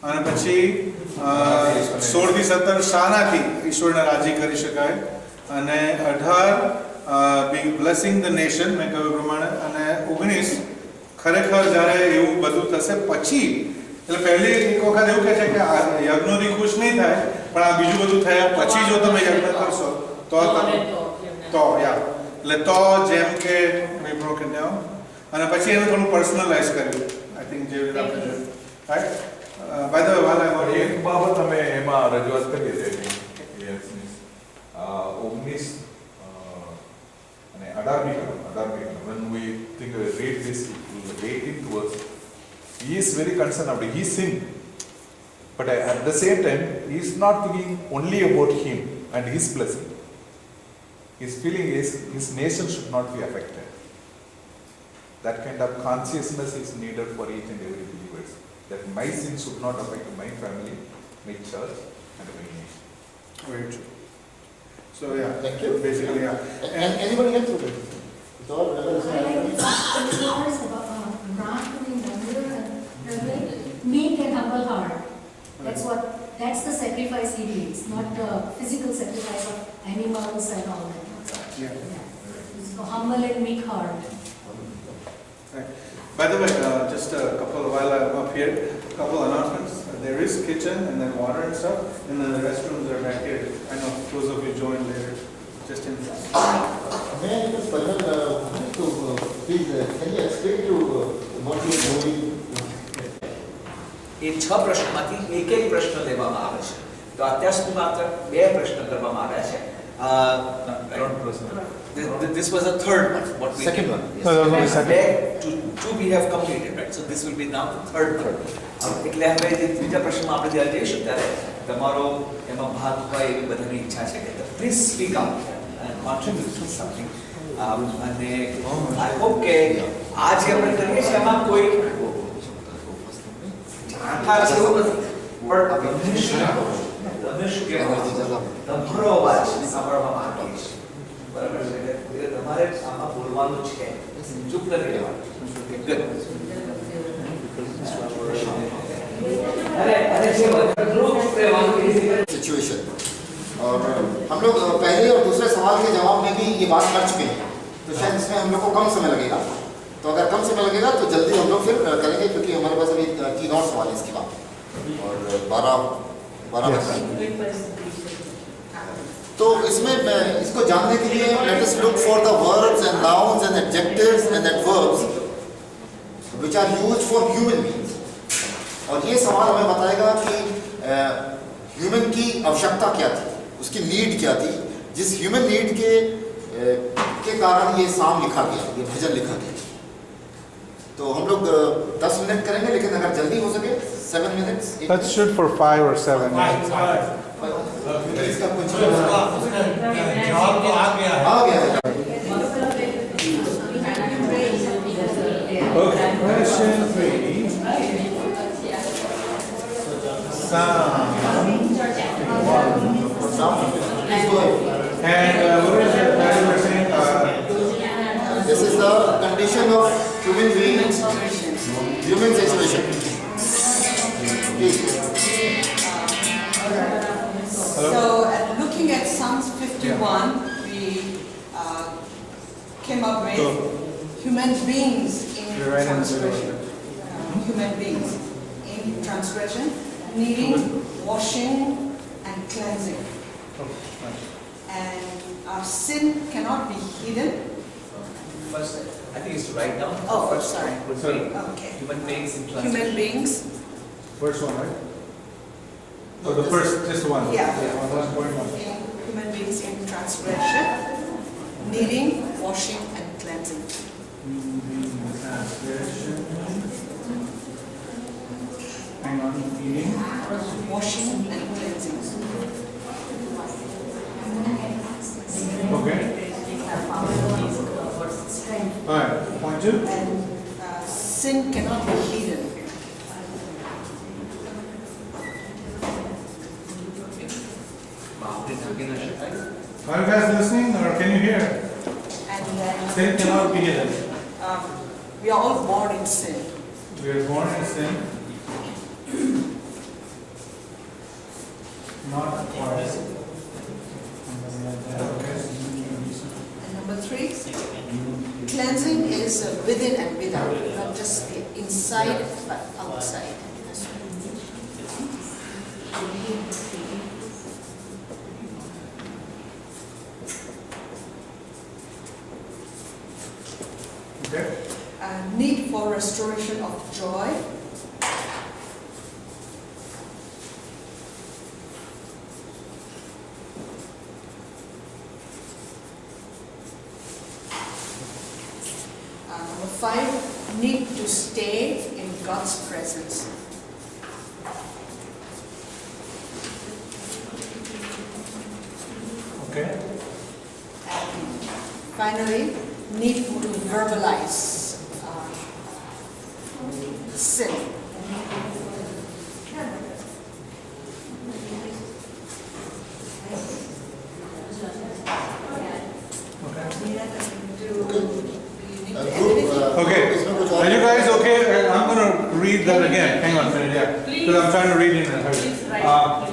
અને પછી 16 થી 17 શાનાથી ઈશ્વરને રાજી કરી શકાય. અને 18 બ્લેસિંગ ધ નેશન, મેં કહ્યું પ્રમાણે. અને 19 ખરેખર જ્યારે એવું બધું થશે પછી, એટલે પહેલી એક વખત એવું કહે છે કે આ યજ્ઞોથી ખુશ નહીં થાય, પણ આ બીજું બધું થયા પછી જો તમે યજ્ઞ કરશો તો યા એટલે તો જેમ કે we broke it down. અને પછી એનું થોડું પર્સનલાઇઝ કર્યું, આઈ થિંક જે રીતે આપણે જોયું, રાઈટ. બાય ધ વે વાલા એક બાબત અમે એમાં રજૂઆત કરી હતી, 19 અને 18મી કલમ when we think read this 18th verse, he is very concerned about it. He sinned. But at the same time, he is not thinking only about him and his blessing. His feeling is his nation should not be affected. That kind of consciousness is needed for each and every believer. That my sin should not affect my family, my church, and my nation. Very true. So yeah, Thank you. basically yeah. And anybody else? It's all I like this verse about granting number, meek and humble heart. That's the sacrifice he needs, not the physical sacrifice of animals and all that. Yeah. So humble and meek heart. Right. By the way, just a couple while I'm up here, a couple announcements. There is kitchen and then water and stuff, and then the restrooms are back here. I know those of you join later, just in front. May I just please, can you explain to what you are doing? એ 6 પ્રશ્નમાંથી એક પ્રશ્ન લેવામાં આવે છે. તો અત્યાર સુધી માત્ર 2 પ્રશ્ન કરવામાં આવ્યા છે. This was the third one. What we Second one. Two we have completed, right? So this will be now the third one. એટલે હવે જે બીજા પ્રશ્નમાં આપણે જ્યારે જઈશું ત્યારે તમારો એમાં ભાગ હોય એવી બધાની ઈચ્છા છે કે please speak out and contribute to something. અને I hope કે આ જે આપણે કરીએ છીએ એમાં કોઈ જાણકાર જેવું નથી પણ તમારો અવાજ સાંભળવા માંગીએ છીએ. બરાબર છે એટલે તમારે આમાં બોલવાનું છે, ચૂપ નથી રહેવાનું. Good. सिचुएशन और हम लोग पहले और दूसरे सवाल के जवाब में भी ये बात कर चुके हैं, तो शायद इसमें हम लोग को कम समय लगेगा. तो अगर कम समय लगेगा तो जल्दी हम लोग फिर करेंगे, क्योंकि हमारे पास अभी 3 और सवाल है इसके बाद और 12 तो इसमें इसको जानने के लिए let us look for the verbs and nouns and adjectives and adverbs which are used for human beings. और ये सवाल हमें बताएगा कि ह्यूमन की आवश्यकता क्या थी, उसकी नीड क्या थी, जिस ह्यूमन नीड के कारण ये साम लिखा गया, ये भजन लिखा गया. तो हम लोग 10 मिनट करेंगे, लेकिन अगर जल्दी हो सके 7 minutes. Let's shoot for 5 or 7 minutes. इसका कुछ जवाब तो आ गया है. आ गया है. Okay, question 3. Psalm 51. And what is it that you were saying? This is the condition of human beings, human situation. Please. So, looking at Psalms 51, we came up with human beings in transgression. Human beings in transgression, needing washing and cleansing. And our sin cannot be hidden. First, I think it's to write down. Oh, first sorry. point would be Okay. human beings in Human translation. beings, First one, right? Oh, the first, just one. Yeah. 1.1. human beings in transgression, needing washing and cleansing. Hang on, eating. Washing and cleansing. Okay. All right, point 2. And sin cannot be hidden. Are you guys listening or can you hear? And then Sin cannot be hidden. we are all born in sin. We are born in sin. Not acquired. And number 3, cleansing is within and without, not just the inside but outside as well. Okay. Need for restoration of joy. Number 5, need to stay in God's presence. Okay. And finally, need to verbalize sin. Okay, are you guys okay? I'm going to read that again. Hang on a minute, yeah. Because I'm trying to read it in a hurry.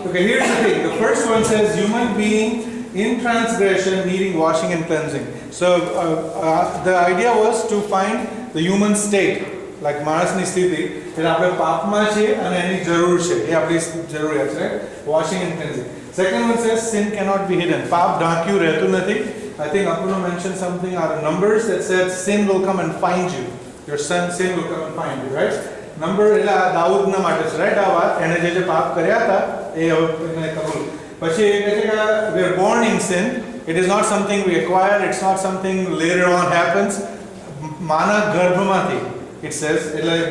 Okay, here's the thing. The first one says, human being in transgression needing washing and cleansing. So the idea was to find the human state. Like માણસની સ્થિતિ એટલે આપણે પાપમાં છે અને એની જરૂર છે એ આપણી જરૂરિયાત છે washing and cleansing. Second one says sin cannot be hidden. પાપ ઢાંક્યું રહેતું નથી. I think Apurva mentioned something out of Numbers that said sin will come and find you. Your sin will come and find you, right? Number એટલે દાઉદના માટે છે, right? આ વાત એણે જે પાપ કર્યા હતા એ હવે કબૂલ. પછી એ કહે છે કે we are born in sin. It is not something we acquire. It's not something later on happens. માના ગર્ભમાંથી. It says,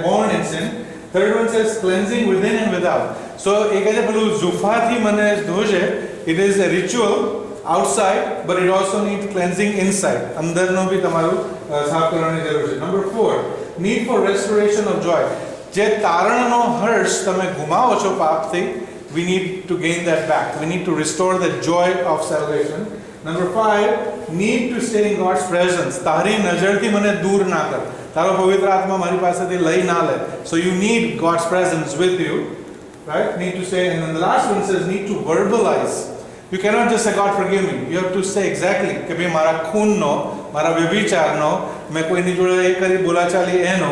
born in sin. Third one says cleansing within and without. So, it is a ritual outside, but it also needs cleansing inside. Number 4, need for restoration of joy. We need to gain that back. We need to restore the joy of salvation. Number 5, need to stay in God's presence. તારી નજરથી મને દૂર ના કર. તારો પવિત્ર આત્મા મારી પાસેથી લઈ ના લે. So you need God's presence with you, right? Need to stay. And then the last one says need to verbalize. You cannot just say God forgive me. You have to say exactly કે ભાઈ મારા ખૂનનો, મારા વ્યભિચારનો, મેં કોઈની જોડે એ કરી બોલાચાલી એનો.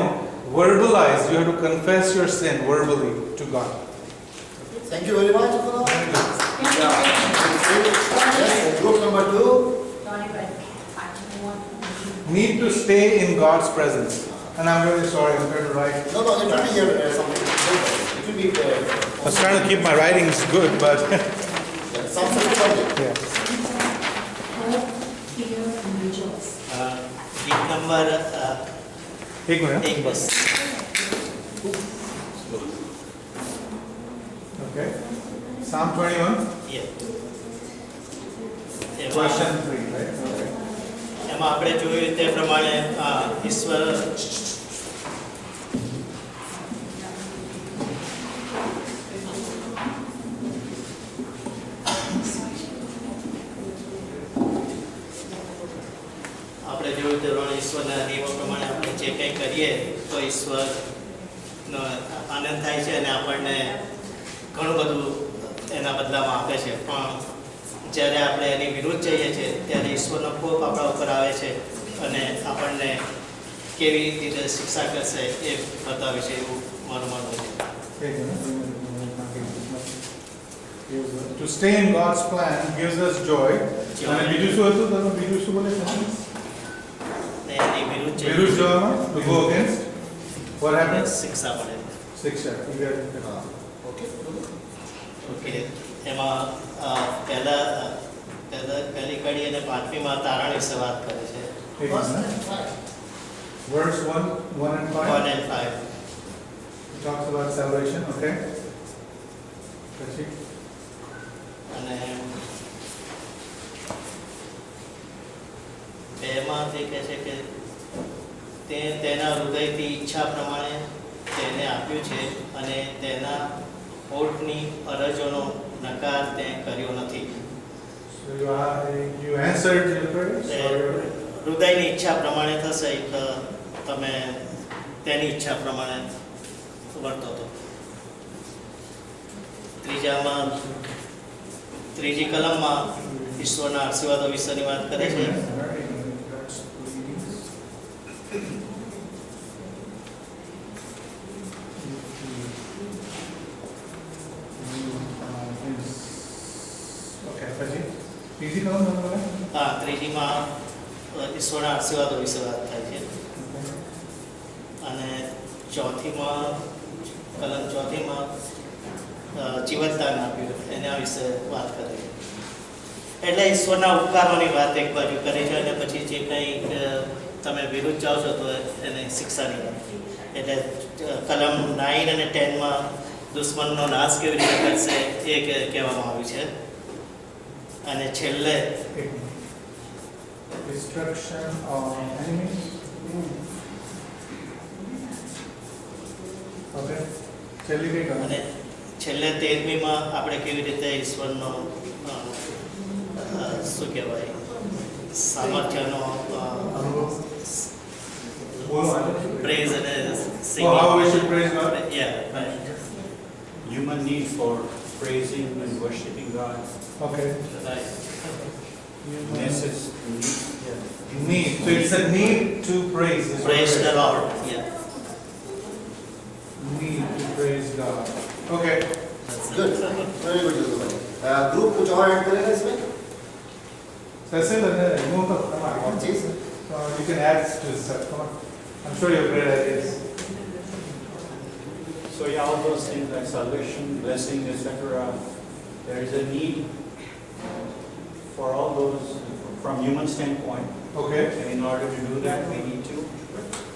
Verbalize. You have to confess your sin verbally to God. Thank you very much. Yes, group number 2. Need to stay in God's presence. And I'm really sorry, I'm going to write. No, it will be here something. It will be. I was trying to keep my writings good, but Something subject. yeah. Hope, fear, and rejoice. ગીત number एक minute. 1 બસ. Okay. Psalm 21. Question 3, right? Okay. એમાં આપણે જોયું તે પ્રમાણે ઈશ્વર આપણે જોયું તે પ્રમાણે ઈશ્વરના નિયમો પ્રમાણે આપણે જે કંઈ કરીએ તો ઈશ્વરનો આનંદ થાય છે અને આપણને ઘણું બધું એના બદલામાં આપે છે. પણ જ્યારે આપણે એની વિરુદ્ધ જઈએ છીએ ત્યારે ઈશ્વરનો કોપ આપણા ઉપર આવે છે અને આપણને કેવી રીતે શિક્ષા કરશે એ બતાવે છે એવું મારું માનવું છે. To stay in God's plan gives us joy. અને બીજું શું હતું? તમે બીજું શું બોલે છે? ને એની વિરુદ્ધ વિરુદ્ધ જવામાં to go against. What happens? શિક્ષા મળે. શિક્ષા. Okay. ઓકે. એમાં પહેલી કડી અને 5મીમાં તારણ વિશે વાત કરે છે. Verse 1 and 5. 1 and 5. It talks about salvation, okay? અને 2માં તે કહે છે કે તે તેના હૃદયથી ઈચ્છા પ્રમાણે તેને આપ્યું છે અને તેના હોઠની અરજોનો નકાર તે કર્યો નથી. So you answered your prayers? હૃદયની ઈચ્છા પ્રમાણે થશે તો તમે તેની ઈચ્છા પ્રમાણે વર્તો તો. ત્રીજી કલમમાં ઈશ્વરના આશીર્વાદો વિશેની વાત કરે છે. ત્રીજીમાં ઈશ્વરના આશીર્વાદો વિશે વાત થાય છે અને કલમ ચોથીમાં જીવતદાન આપ્યું એના વિશે વાત કરે છે. એટલે ઈશ્વરના ઉપકારોની વાત એક બાજુ કરે છે અને પછી જે કંઈ તમે વિરુદ્ધ જાઓ છો તો એને શિક્ષા નહીં મળે. એટલે કલમ 9 અને 10માં દુશ્મનનો નાશ કેવી રીતે કરશે એ કહેવામાં આવ્યું છે. અને છેલ્લે Destruction of enemies. Okay. છેલ્લી કઈ કહો? અને છેલ્લે 13મીમાં આપણે કેવી રીતે ઈશ્વરનો શું કહેવાય સામર્થ્યનો પ્રેઝ અને Oh, how we should praise God? Yeah, right. Human need for praising and worshiping God. Okay. Right. Message Need. So it's a need to praise. is what Praise it the is. Lord. Yeah. Need to praise God. Okay. Good. Very good, Yusuf. Group कुछ और add करेगा इसमें? Cecil, remove the come on. जी sir. You can add to this. Come on. I'm sure you have great ideas. So yeah, all those things like salvation, blessing, etc. There is a need for all those from human standpoint. Okay. And in order to do that, we need to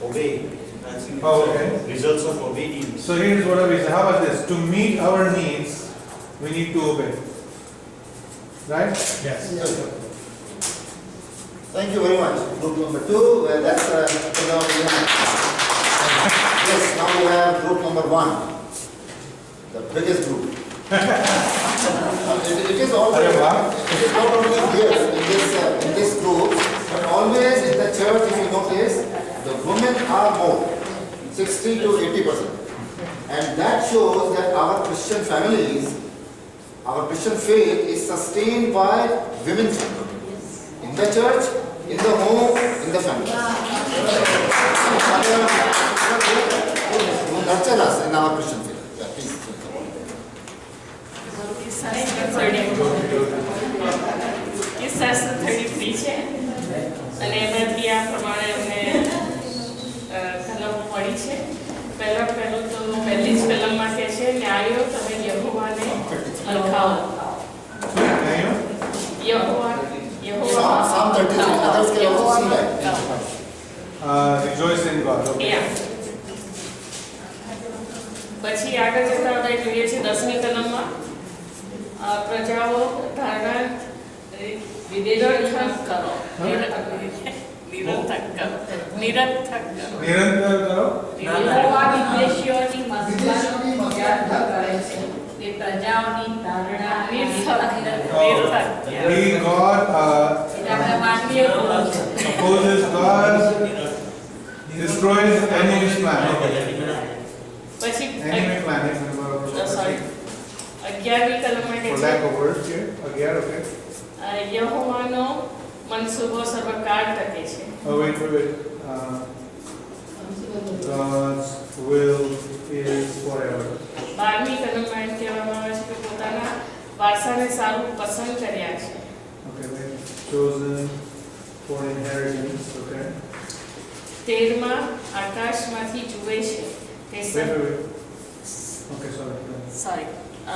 obey. That's in Oh, okay. results of obedience. So here's what we say. How about this? To meet our needs, we need to obey. Right? Yes. Thank you very much. Group number 2. That's now we have. Yes. Now we have group number 1. The biggest group. It is always. Arey wow. It is not only here in this group, but always in the church. If you notice, the women are more, 60 to 80%, and that shows that our Christian families, our Christian faith is sustained by women in the church, in the home, in the family. Who nurture us in our Christian faith. Yeah, please. શાસ્ત્ર 33 છે અને એમાંથી આ પ્રમાણે અમને કલમ મળી છે. પહેલું તો પહેલી જ કલમમાં કહે છે ન્યાયો તમે યહોવાને લખાવો. Psalm 33. Others can also see that. Rejoice in God. Okay. Yeah. પછી આગળ જતા આપણે જોઈએ છે 10મી કલમમાં પ્રજાઓ ધારણા નિરર્થક કરો. નિરર્થક કરો. નિરંતર કરો. યહોવાની ઉદ્દેશ્યોની મતલબ વ્યર્થ કરે છે. તે પ્રજાઓની ધારણા નિરર્થક. He God આપણે માનવીય opposes God, destroys enemy's plan. પછી Enemy plan. સોરી 11મી કલમમાં કહે For છે lack of words here. Again, okay. યહોવાનો મનસુબો સર્વકાળ ટકે છે. Oh, wait. God's will is forever. 12મી કલમમાં એમ કહેવામાં આવે છે કે પોતાના વારસાને સારું પસંદ કર્યા છે. Okay, wait. Chosen for inheritance. Okay. 13માં આકાશમાંથી જુએ છે તે Wait. Okay, sorry. Sorry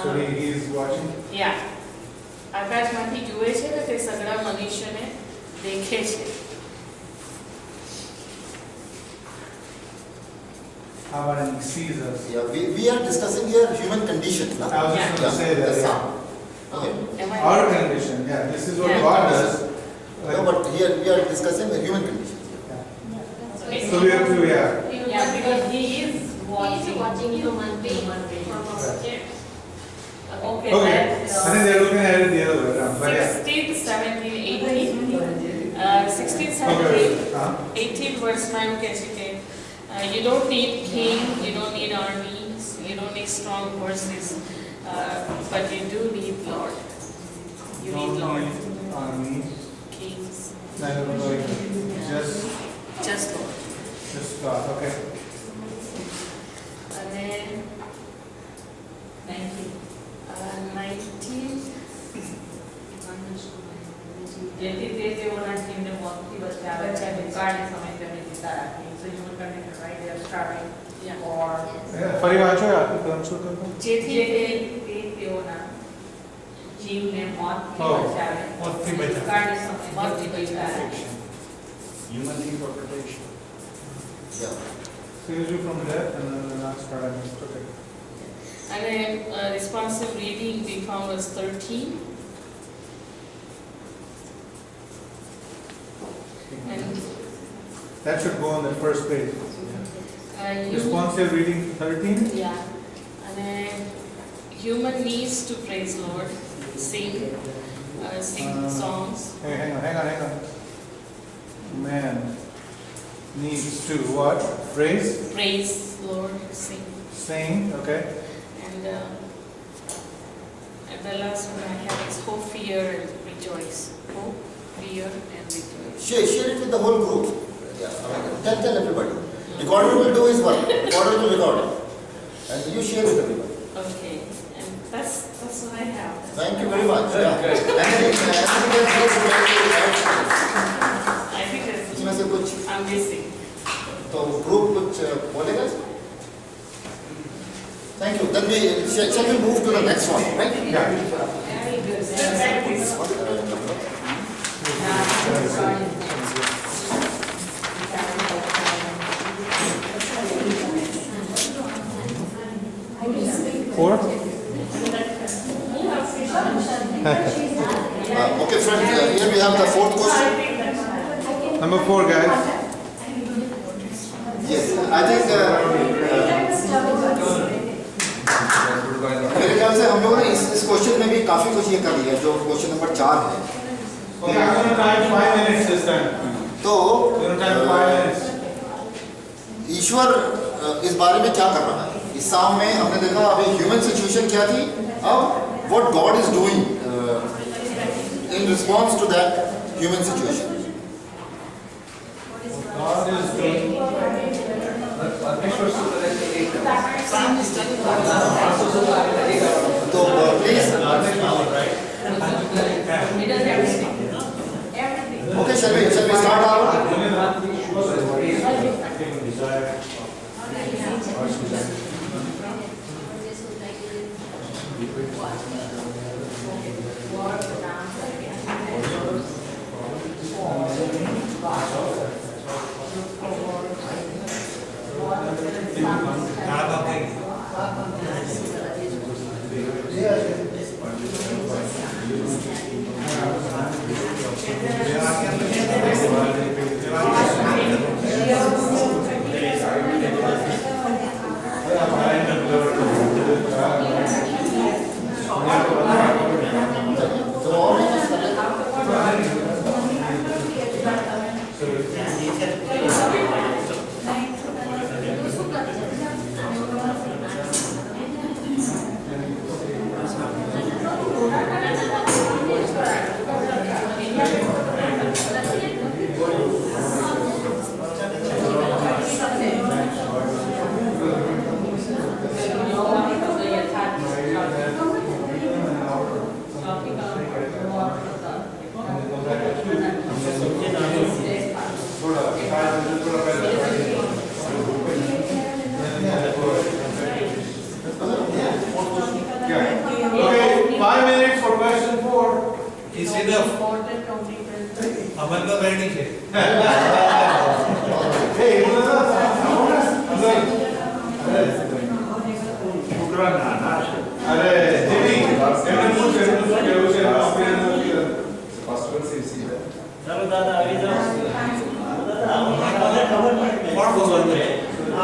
So he is watching. યા આકાશમાંથી જુએ છે ને તે સગળા મનુષ્યને દેખે છે. How about he sees us? Yeah, we are discussing here human condition. No? I was just going to say that. the Yeah. Psalm. Okay. Am I Our right? condition. Yeah. This is what Yeah. God does. No, but here we are discussing the human condition. So we have to, yeah. Yeah, because he is watching human being. Okay, Okay. that's, I think they're looking at it the other way around. But yeah. 16, 17, 18. 16, 17, Okay. 18 verse 9 કહે છે કે you don't need king, you don't need armies, you don't need strong horses, but you do need Lord. You need Lord. Armies. Kings. Just Lord. Just God. Okay. And then 19. જેથી તે તેઓના જીવને મોતથી બચાવે છે અને કાળને સમય તેમને જીતા રાખે. So human condition, right? They are starving. Or ફરી વાંચો આખું કલમ શું કહ્યું? જેથી તે તેઓના જીવને મોતથી બચાવે. કાળને સમય મોતથી બચાવે. Human interpretation. Yeah. So you do from there and then the last part I missed. Okay. And then responsive reading become verse 13. And That should go on the first page. Responsive reading 13. yeah. And then human needs to praise Lord, sing songs. Hey, hang on. Man needs to what? Praise, Praise Lord, sing. sing, okay? And the last one I have is hope, fear, and rejoice. Hope, fear, and rejoice. Share it with the whole group. Yeah, tell everybody. Recorder will do his work. Recorder will record it. And you share with everybody. Okay, and that's what I have. Thank you very much. Yeah. Anything else you like to add? I think इसमें से कुछ I'm missing. तो group कुछ बोलेगा? Thank you. Then shall we move to the next one, right? Yeah. Four? Okay, friends, here we have the fourth question. Number 4, guys. Yes, I think मेरे ख्याल से हम लोगों ने इस क्वेश्चन में भी काफी कुछ ये कर लिया जो क्वेश्चन नंबर 4 है. Okay, I'm going to try 5 minutes this time. तो We're going to try 5 minutes. ईश्वर इस बारे में क्या कर रहा है? इस साम में हमने देखा अभी ह्यूमन सिचुएशन क्या थी, अब what God is doing in response to that human situation. God is doing. तो please okay shall we start our Okay, 5 minutes for question 4. Is enough. Aman ka बैठनी है. Hey, अरे Jimmy, चलो दादा अभी जाओ. और बोल रहे हैं. ना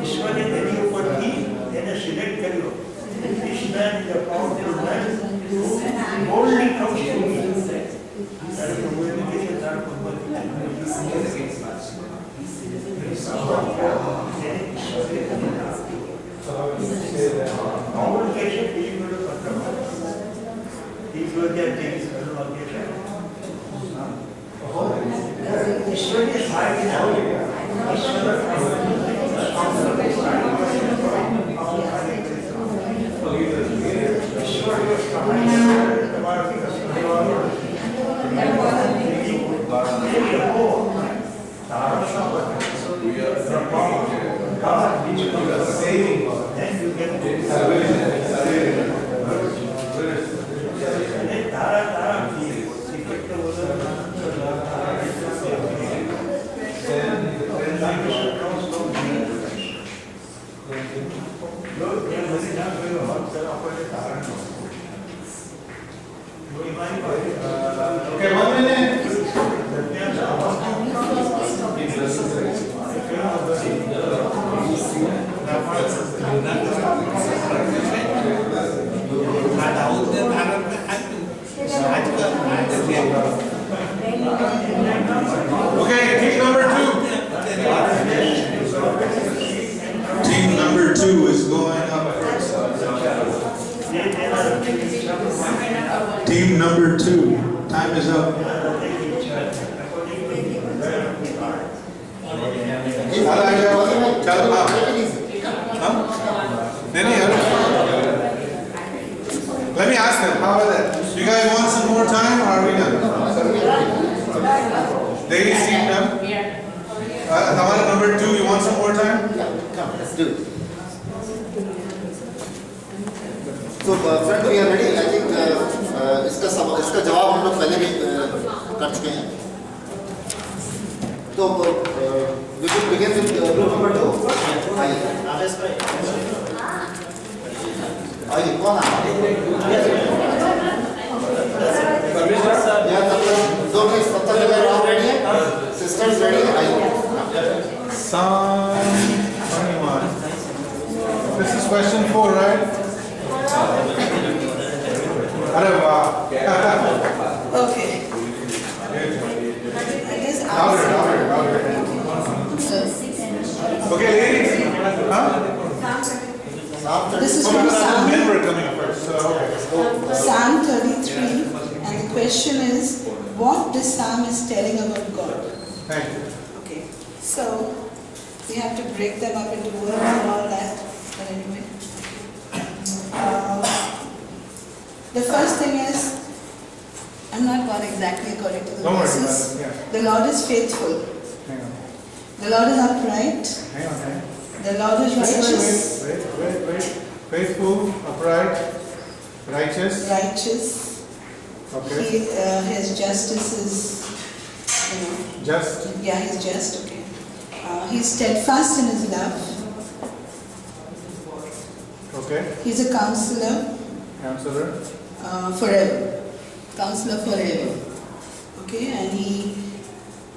ઈશ્વરે તેની ઉપરથી એને સિલેક્ટ કર્યો. This man is a powerful man who boldly comes to me. ત્યારે પ્રભુએ એમ કહે છે, તારા પગમાં પાઉલ કહે છે, ફિલિપીનો પત્રમાં ઈશ્વર ત્યાં તેની સરળમાં કહે છે, ઈશ્વરની સહાયથી Okay, team number 2. Team number 2 is going up first. Team number 2, time is up. Let me ask them, how about that? You guys want some more time or are we done? Ladies, team done? Tamara number 2, you want some more time? Come, let's do it. So, friends, we are ready. I think इसका जवाब हम लोग पहले भी कर चुके हैं. तो we will begin with group number 2. आइए, कौन आ? या तब तक 2 मिनट तब तक अगर आप रेडी हैं, सिस्टर्स रेडी हैं, आइए. Psalm 21. This is question 4, right? Okay. Louder. Okay, ladies. Huh? This is from Psalm. Men were coming first, so okay. Psalm 33, and the question is, what this psalm is telling about God? Thank you. Okay, so we have to break them up into words and all that, but anyway. The first thing is, I'm not going exactly according to the Don't worry verses. about it, yeah. The Lord is faithful. Hang on. The Lord is upright. Hang on. The Lord is righteous. Wait. Faithful, upright, righteous. Righteous. Okay. His justice is, Just. yeah, he's just, okay. He's steadfast in his love. Okay. He's a counselor Counselor. forever. Counselor forever. Okay, and he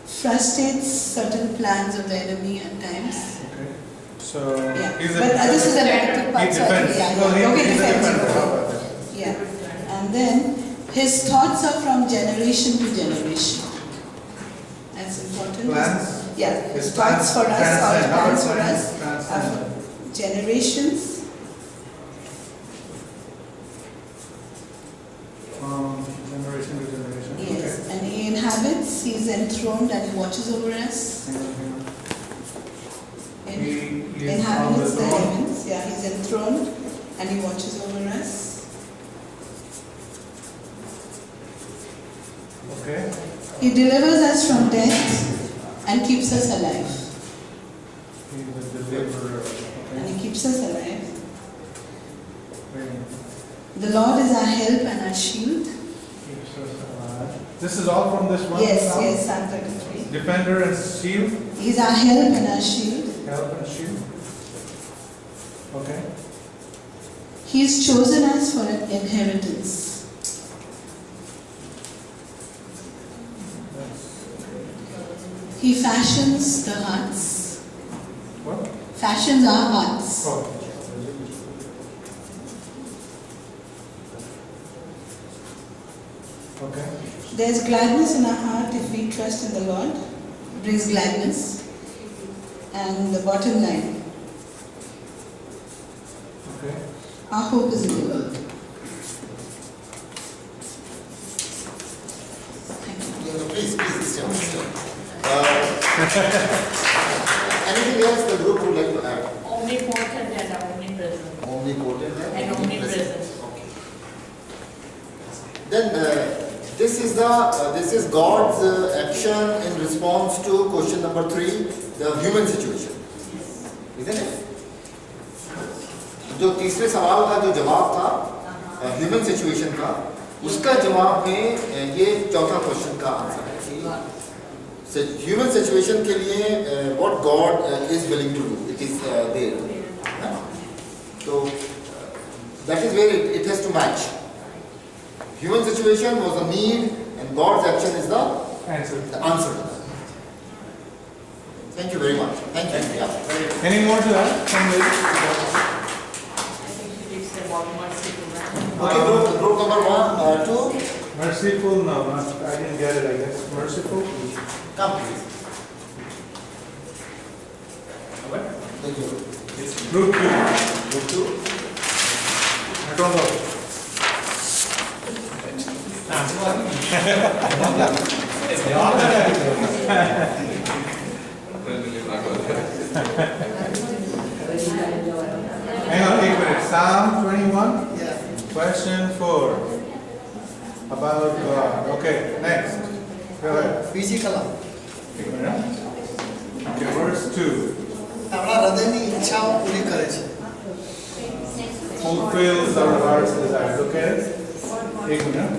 frustrates certain plans of the enemy at times. Okay. So Yeah, he's but this is a negative he part. defends. Yeah, No, okay, he's a defense. defender. How about that? Yeah, and then his thoughts are from generation to generation. That's important. Plans? Yeah, His his thoughts for us, or transcend. How plans about for us, transcend? are for generations. From generation to generation. Yes, and he inhabits, he is enthroned and he watches over us. He is on the Inhabits the throne. heavens, yeah, he's enthroned and he watches over us. Okay. He delivers us from death and keeps us alive. He is the deliverer. And Okay. he keeps us alive. Very The Lord is our help and our shield. keeps us alive. This is all from this one. Yes, Psalm? yes, Psalm 33. Defender and shield, He's our help and our shield. help and shield. Okay. He's chosen us for an inheritance. He fashions the hearts. What? Fashions our hearts. Oh. Okay. There's gladness in our heart if we trust in the Lord. It brings gladness. And the bottom line, Okay. our hope is in the Lord. Thank you. Please, stay. Anything else the group would like to add? Omnipotent and omnipresent. Omnipotent And omnipresent. Okay. Then this is God's action in response to question number 3, the human situation. Isn't it? जो तीसरे सवाल का जो जवाब था human situation का, उसका जवाब में ये चौथा क्वेश्चन का आंसर है कि ह्यूमन सिचुएशन के लिए what God is willing to do, it is there. So that is where it has to match. Human situation was a need and God's action is the Answer. answer to that. Thank you very much. Thank you. Yeah. Any more to that? Some ladies? I think she did say about merciful, right? Okay, group number 1, 2, Merciful? No, I didn't get it, I guess. Merciful? come please. Thank you. Group 2. Group 2. I don't know. Hang on, 8 minutes. Psalm 21? Yeah. Question 4. About God. Okay, next. Go ahead. બીજી કલમ 1 minute. Okay, verse 2. આપણા હૃદયની ઈચ્છાઓ પૂરી કરે છે. Fulfills our heart's desires. Okay? 1 minute.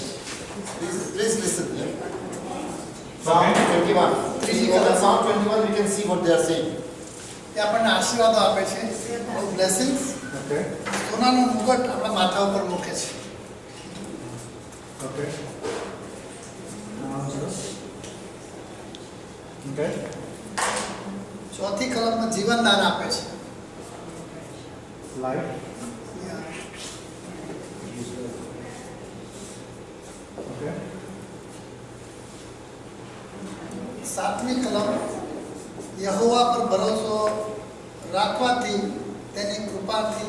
Please listen. Yeah. Okay. Psalm 21. If you open Psalm 21, we can see what they are saying. એ આપણને આશીર્વાદો આપે છે, બ્લેસિંગ્સ. Okay. સોનાનો મુગટ આપણા માથા ઉપર મૂકે છે. Okay. Okay. ચોથી કલમમાં જીવનદાન આપે છે. Life. Okay. સાતમી કલમ યહોવા પર ભરોસો રાખવાથી તેની કૃપાથી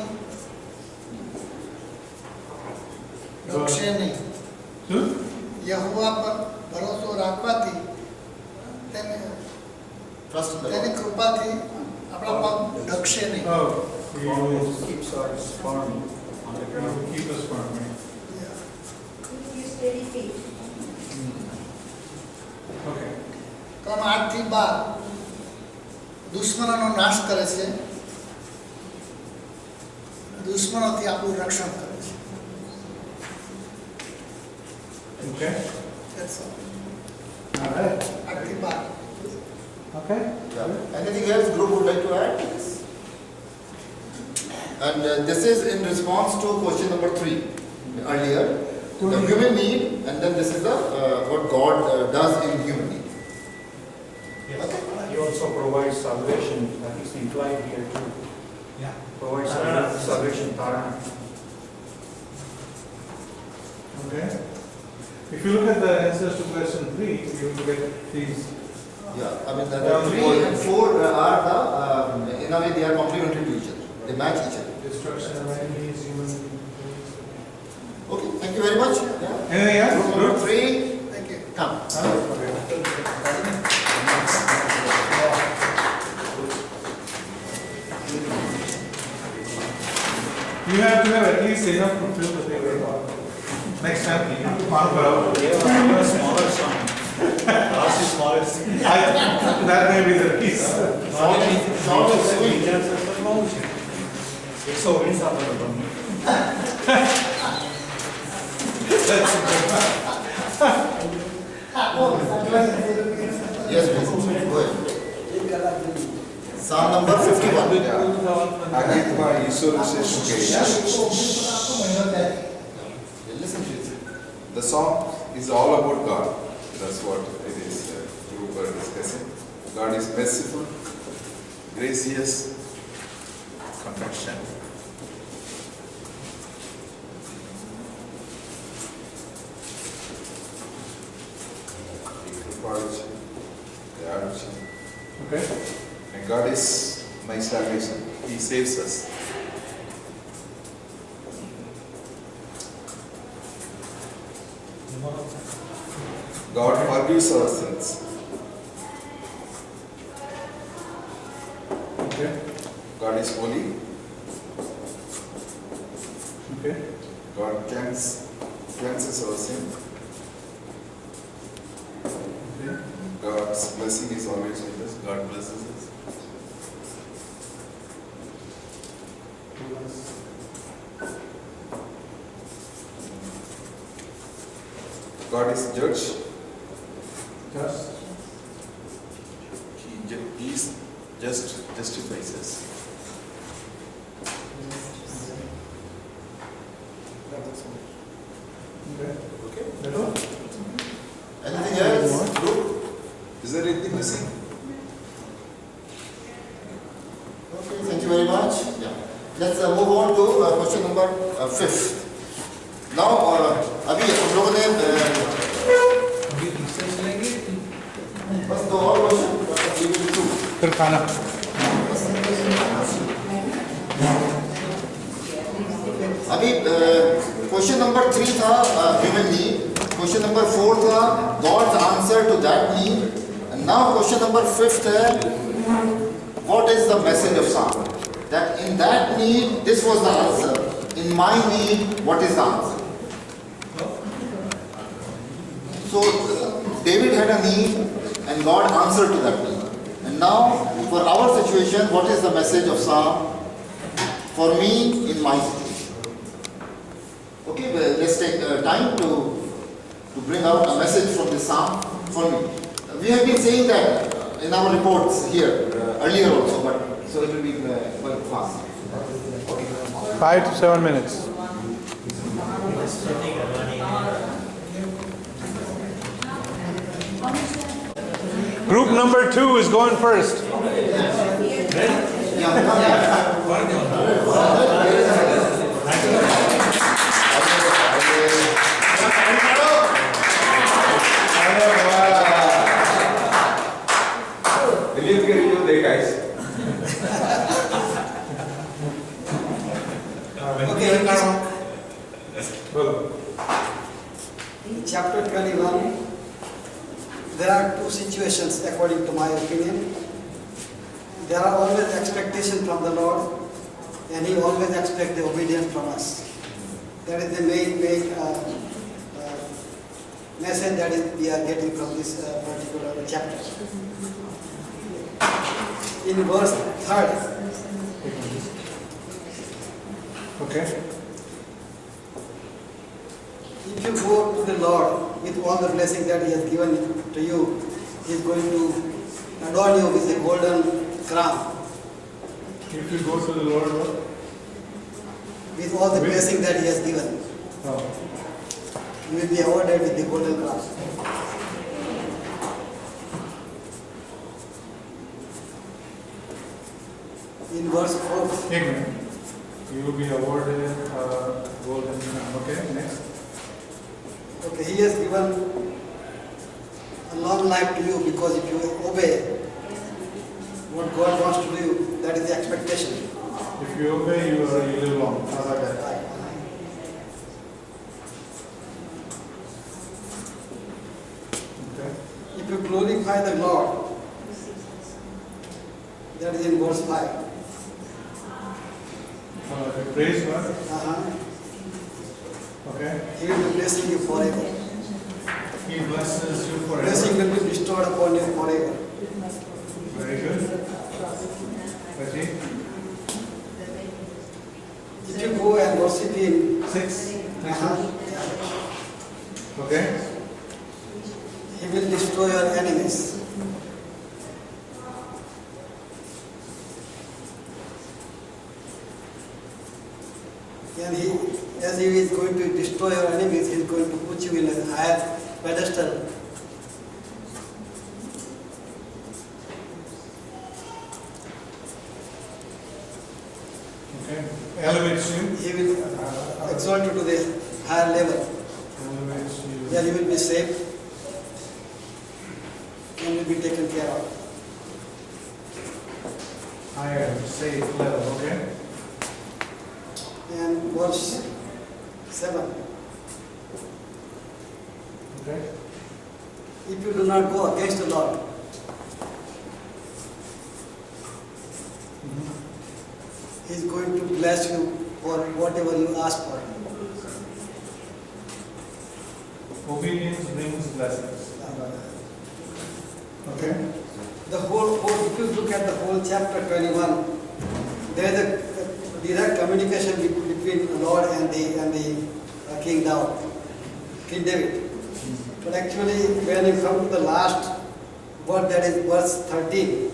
ડગશે નહીં. Two. યહોવા પર ભરોસો રાખવાથી Trust in the તેની Lord. કૃપાથી આપણા પગ ડગશે નહીં. Oh, he will Keeps us firm on the ground. keep us firm. Right? Okay. કલમ 8 થી 12 દુશ્મનોનો નાશ કરે છે, દુશ્મનોથી આપણું રક્ષણ કરે છે. Okay. That's all. All right. 8 થી 12. Okay. Yeah. Anything else group would like to add? And this is in response to question number 3 earlier. The human need, and then this is the what God does in human need. Yes. He also provides salvation, that is implied here too. Yeah. Provides salvation, Tarana. Okay. If you look at the answers to question 3, you will get these. Yeah, I mean the Yeah, 3 and 4 are the in a way they are complementary to each other. They match each other. Destruction of enemies, human. Okay, thank you very Anything else? Group number 3, Thank you. come. You have to have at least enough to fill the paper. Next time, you have to conquer out. Smaller song. Ours is smallest. That may be the piece. Short and sweet. So, wins up Yes, please. Go ahead. Psalm number 51. Agitva Yisur Listen to it. The song is all about God. That's what it is. Group are discussing. God is merciful, gracious, compassion. Okay. And God is my salvation. He saves us. God forgives our sins. Okay. God is holy. Okay. God cleanses our sin. Okay. God's blessing is always with us. God blesses us. God is judge. Just. He is justifies us. Okay. Anything else? Group? Is there anything missing? Okay, thank you very much. Yeah. Let's move on to question number 5th. Now, अभी हम लोगों ने बस 2 और question फिर खाना अभी question number 3 था ह्यूमन नीड, क्वेश्चन नंबर 4 था God's answer to that need, and now question number 5th है what is the message of song, that in that need this was the answer, in my need what is the answer. So David had a need and God answered to that need. And now for our situation, what is the message of Psalm for me in my situation? Okay, well, let's take time to bring out a message from the Psalm for me. We have been saying that in our reports here earlier also, but so it will be quite fast. 5 to 7 minutes. Group number 2 is going first. In chapter 21, there are 2 situations according to my opinion. There are always expectations from the Lord, and He always expects the obedience from us. That is the main message that we are getting from this particular chapter. In verse 3. Okay. If you go to the Lord with all the blessings that He has given to you, He is going to adorn you with a golden crown. If you go to the Lord, what? With all the blessings that He has given, Oh. you will be awarded with the golden crown. In verse 4, Amen. You will be awarded golden. Okay, next. okay, He has given a long life to you because if you obey what God wants to do, that is the expectation. If you obey, you live long. In glorify the Lord. That is in verse 5. Praise God. Uh-huh. Okay. He will be blessing you forever. He blesses you forever. Blessing will be bestowed upon you forever. Very good. Okay. If you go and worship Him, 6. uh-huh, Okay. He will destroy your enemies. And as He is going to destroy your enemies, He is going to put you in a higher pedestal. Okay. Elevates you. He will exalt you to the higher level. Elevates you. Then you will be safe and will be taken care of. Higher, safe level. Okay. And verse 7. Okay. If you do not go against the Lord, He is going to bless you for whatever you ask for. Obedience brings blessings. Okay. If you look at the whole chapter 21, there is a direct communication between the Lord and the King David. But actually, when you come to the last word, that is verse 13,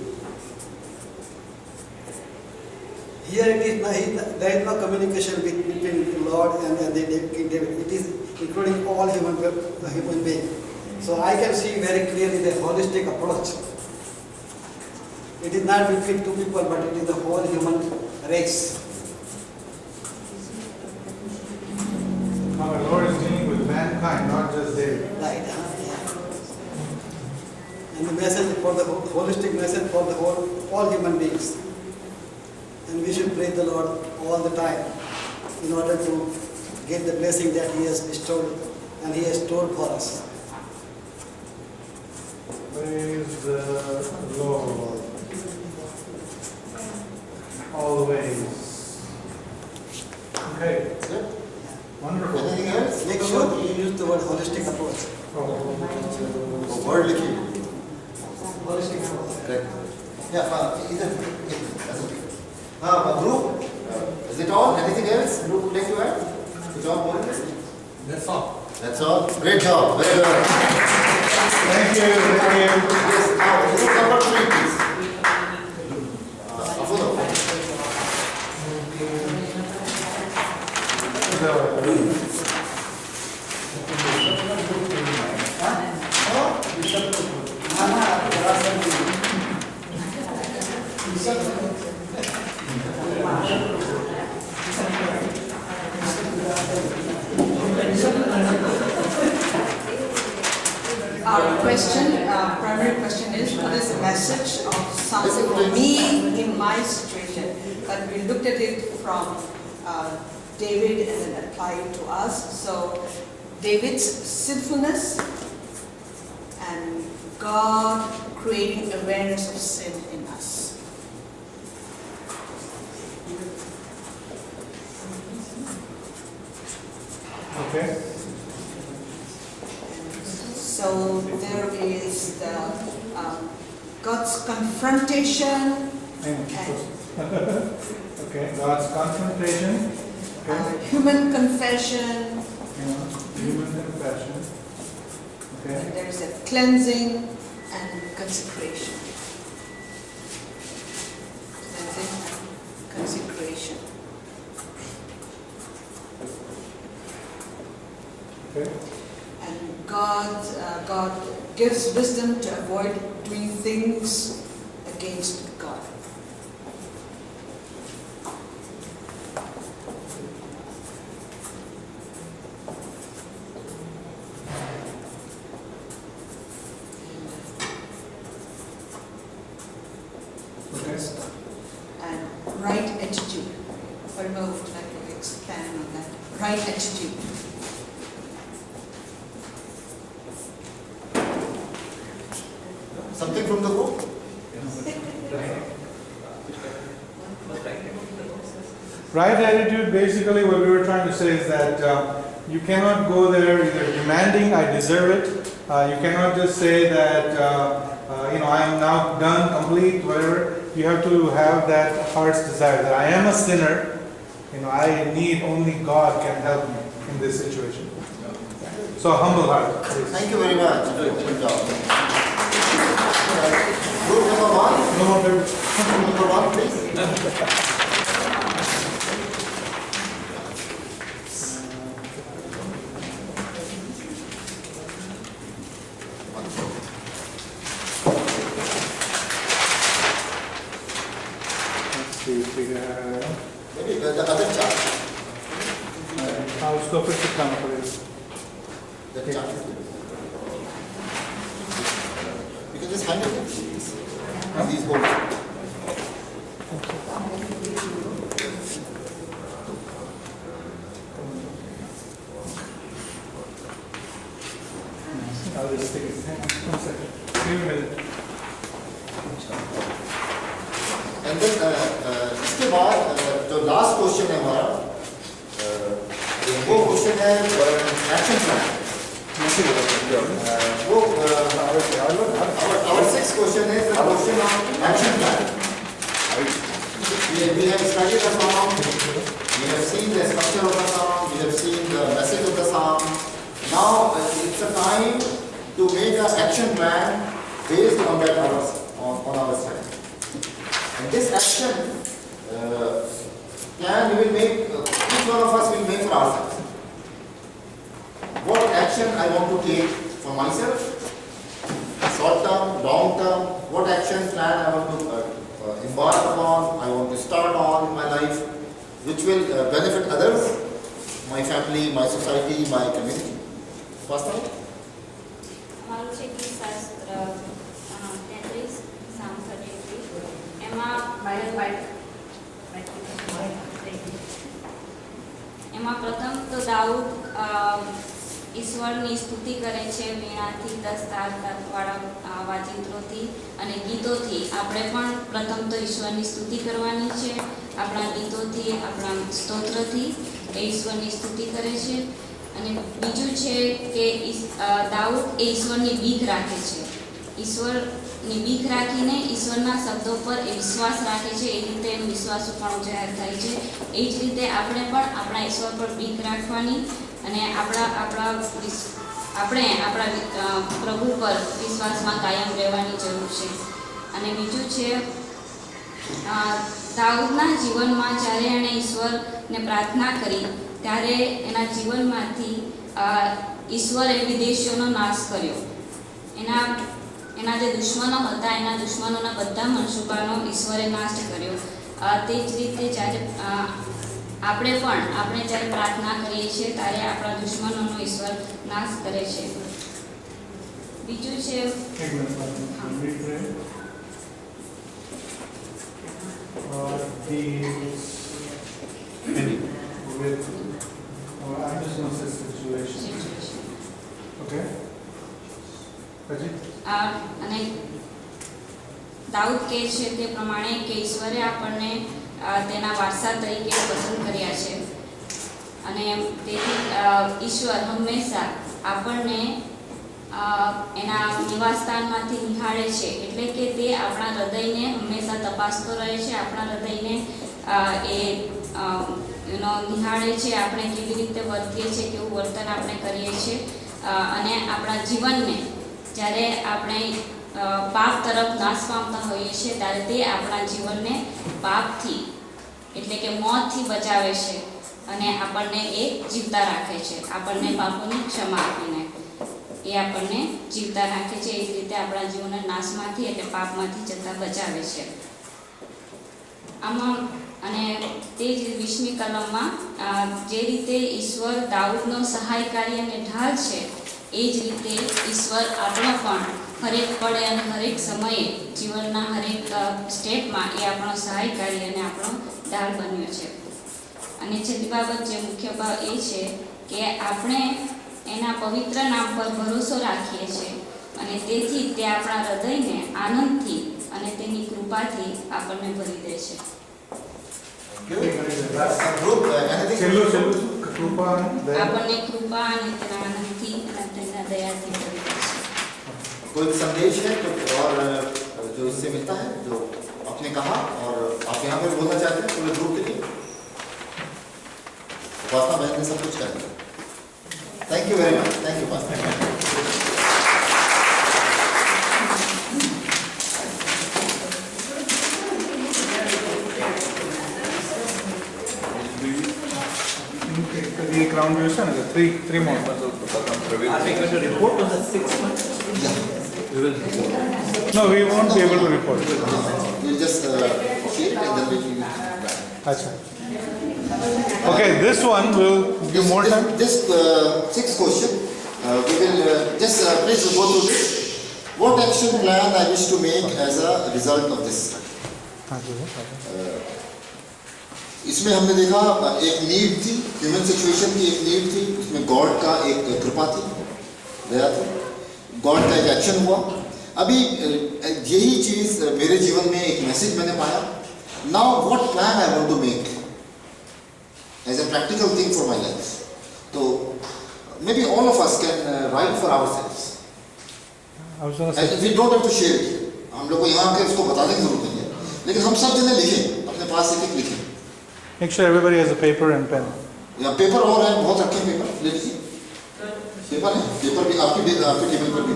here it is there is no communication between the Lord and the King David. It is including all human beings. So I can see very clearly the holistic approach. It is not between two people, but it is the whole human race. Our Lord is dealing with mankind, not just David. Right. Yeah. And the message for the holistic message for the all human beings. And we should praise the Lord all the time in order to get the blessing that He has bestowed and He has stored for us. Praise the Lord. Always. Okay. Good. Wonderful. Anything else? Make sure you use the word holistic approach. Oh, worldly king. Holistic approach. Good. Yeah, group, is it all? Anything else? Group would like to add? Good job, Boris. That's all. That's all. Great job. Very good. Thank you. Thank you. Yes, now, group number 3, please. Apollo. Our primary question is, what is the message of something for me in my situation? But we looked at it from David and then applied it to us. So David's sinfulness and God creating awareness of sin in us. Okay. So there is the God's confrontation and Okay. God's confrontation. Okay. human confession. Human confession. Okay. And there is a cleansing and consecration. Cleansing and consecration. Okay. And God gives wisdom to avoid doing things against God. Okay. And right attitude. Parima would like to expand on that. Right attitude. Something from the book? Right attitude, basically what we were trying to say is that you cannot go there either demanding, I deserve it. You cannot just say that, I am now done, complete, whatever. You have to have that heart's desire that I am a sinner. I need only God can help me in this situation. So a humble heart. Please. Thank you very much. Good job. Group number one. No more there. Group number one, please. Maybe the other chart. उसको फिर से खाना पड़ेगा. The chart. You can just handle it. These boards. I'll just take it. Hang on 1 second. Give me a minute. And then इसके बाद जो last question है हमारा वो क्वेश्चन है एक्शन प्लान वो our sixth question is the question of action plan. We have studied the song, we have seen the structure of the song, we have seen the message of the song. Now it's a time to make an action plan based on that on our side. And this action plan we will make, each one of us will make for ourselves. What action I want to take for myself, short term, long term, what action plan I want to embark upon, I want to start on in my life, which will benefit others, my family, my society, my community. First time? અમારું છે ગીતશાસ્ત્ર 33 સામ 33 એમાં પ્રથમ તો દાઉદ ઈશ્વરની સ્તુતિ કરે છે વીણાથી 10 તારવાળા વાજિંત્રોથી અને ગીતોથી. આપણે પણ પ્રથમ તો ઈશ્વરની સ્તુતિ કરવાની છે, આપણા ગીતોથી, આપણા સ્તોત્રથી એ ઈશ્વરની સ્તુતિ કરે છે. અને બીજું છે કે દાઉદ એ ઈશ્વરની બીક રાખે છે, ઈશ્વરની બીક રાખીને ઈશ્વરના શબ્દો પર એ વિશ્વાસ રાખે છે, એ રીતે એનો વિશ્વાસ પણ જાહેર થાય છે. એ જ રીતે આપણે પણ આપણા ઈશ્વર પર બીક રાખવાની અને આપણે આપણા પ્રભુ પર વિશ્વાસમાં કાયમ રહેવાની જરૂર છે. અને બીજું છે દાઉદના જીવનમાં જ્યારે એણે ઈશ્વરને પ્રાર્થના કરી ત્યારે એના જીવનમાંથી ઈશ્વરે વિદેશીઓનો નાશ કર્યો. એના જે દુશ્મનો હતા એના દુશ્મનોના બધા મનસુબાનો ઈશ્વરે નાશ કર્યો. તે જ રીતે જ્યારે આપણે જ્યારે પ્રાર્થના કરીએ છીએ ત્યારે આપણા દુશ્મનોનો ઈશ્વર નાશ કરે છે. બીજું છે I'm just going to say situation. Okay. અને દાઉદ કહે છે તે પ્રમાણે કે ઈશ્વરે આપણને તેના વારસા તરીકે પસંદ કર્યા છે અને તેથી ઈશ્વર હંમેશા આપણને એના નિવાસસ્થાનમાંથી નિહાળે છે. એટલે કે તે આપણા હૃદયને હંમેશા તપાસતો રહે છે, આપણા હૃદયને નિહાળે છે, આપણે કેવી રીતે વર્તીએ છીએ, કેવું વર્તન આપણે કરીએ છીએ અને આપણા જીવનને જ્યારે આપણે પાપ તરફ નાશ પામતા હોઈએ છીએ ત્યારે તે આપણા જીવનને પાપથી એટલે કે મોતથી બચાવે છે અને આપણને એ જીવતા રાખે છે. આપણને પાપોની ક્ષમા આપીને એ આપણને જીવતા રાખે છે. એ જ રીતે આપણા જીવનને નાશમાંથી એટલે પાપમાંથી જતા બચાવે છે. આમાં અને તે જ 20મી કલમમાં જે રીતે ઈશ્વર દાઉદનો સહાયકારી અને ઢાલ છે એ જ રીતે ઈશ્વર આપણો પણ હરેક પળે અને હરેક સમયે જીવનના હરેક સ્ટેપમાં એ આપણો સહાયકારી અને આપણો ઢાલ બન્યો છે. અને છેલ્લી બાબત જે મુખ્ય ભાવ એ છે કે આપણે એના પવિત્ર નામ પર ભરોસો રાખીએ છીએ અને તેથી તે આપણા હૃદયને આનંદથી અને તેની કૃપાથી આપણને ભરી દેશે. Group, anything? આપણને કૃપા અને તેના આનંદથી અને તેના દયાથી ભરી દેશે. कोई संदेश है तो और जो इससे मिलता है जो आपने कहा और आप यहाँ पर बोलना चाहते हैं पूरे ग्रुप के लिए? वास्ता बहन ने सब कुछ कर दिया. Thank you very much. Thank you pastor. एक राउंड में है ना, three more. Are we going to report on the 6th month? We will. No, we won't be able to report. We'll just see it and then we'll. Acha. Okay, this one will give more time. This sixth question, we will just please go through this. What action plan I wish to make as a result of this? इसमें हमने देखा एक need थी, human situation की एक need थी, उसमें God का एक कृपा थी, दया थी, गॉड का एक एक्शन हुआ. अभी यही चीज़ मेरे जीवन में एक मैसेज मैंने पाया. Now what plan I want to make as a practical thing for my life. So maybe all of us can write for ourselves. And we don't have to share it. हम लोग को यहाँ आकर इसको बताने की जरूरत नहीं है, लेकिन हम सब जने लिखें, अपने पास एक लिखें. Make sure everybody has a paper and pen. या पेपर और है, बहुत रखे पेपर ले लीजिए. पेपर है, पेपर भी आपकी टेबल पर भी.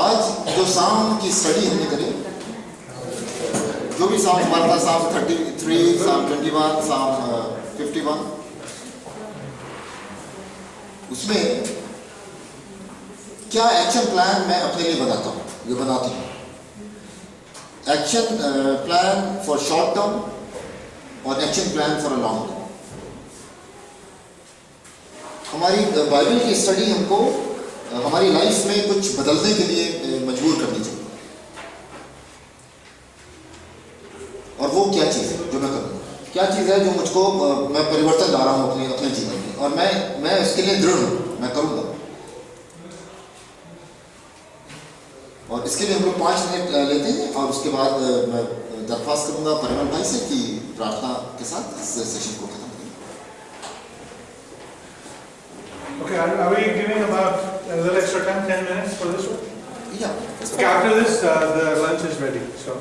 आज जो शाम की स्टडी हमने करी, जो भी साम हमारा था, साम 33, साम 21, साम 51, उसमें क्या एक्शन प्लान मैं अपने लिए बनाता हूँ, ये बनाती हूँ. Action plan for short term और action plan for a long term. हमारी बाइबल की स्टडी हमको हमारी लाइफ में कुछ बदलने के लिए मजबूर करनी चाहिए. और वो क्या चीज़ है जो मैं करूँगा, क्या चीज़ है जो मुझको मैं परिवर्तन ला रहा हूँ अपने जीवन में, और मैं इसके लिए दृढ़ हूँ, मैं करूँगा. और इसके लिए हम लोग 5 मिनट लेते हैं और उसके बाद मैं दरख्वास्त करूँगा परिमल भाई से कि प्रार्थना के साथ इस सेशन को खत्म करें. Okay, are we giving about a little extra time, 10 minutes for this one? Yeah. Okay, after this, the lunch is ready, so.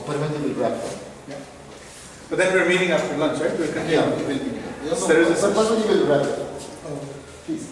Parimal ji will wrap up. Yeah. But then we're meeting after lunch, right? We'll continue. Yeah, we will be. There is a Parimal ji will wrap up. Please.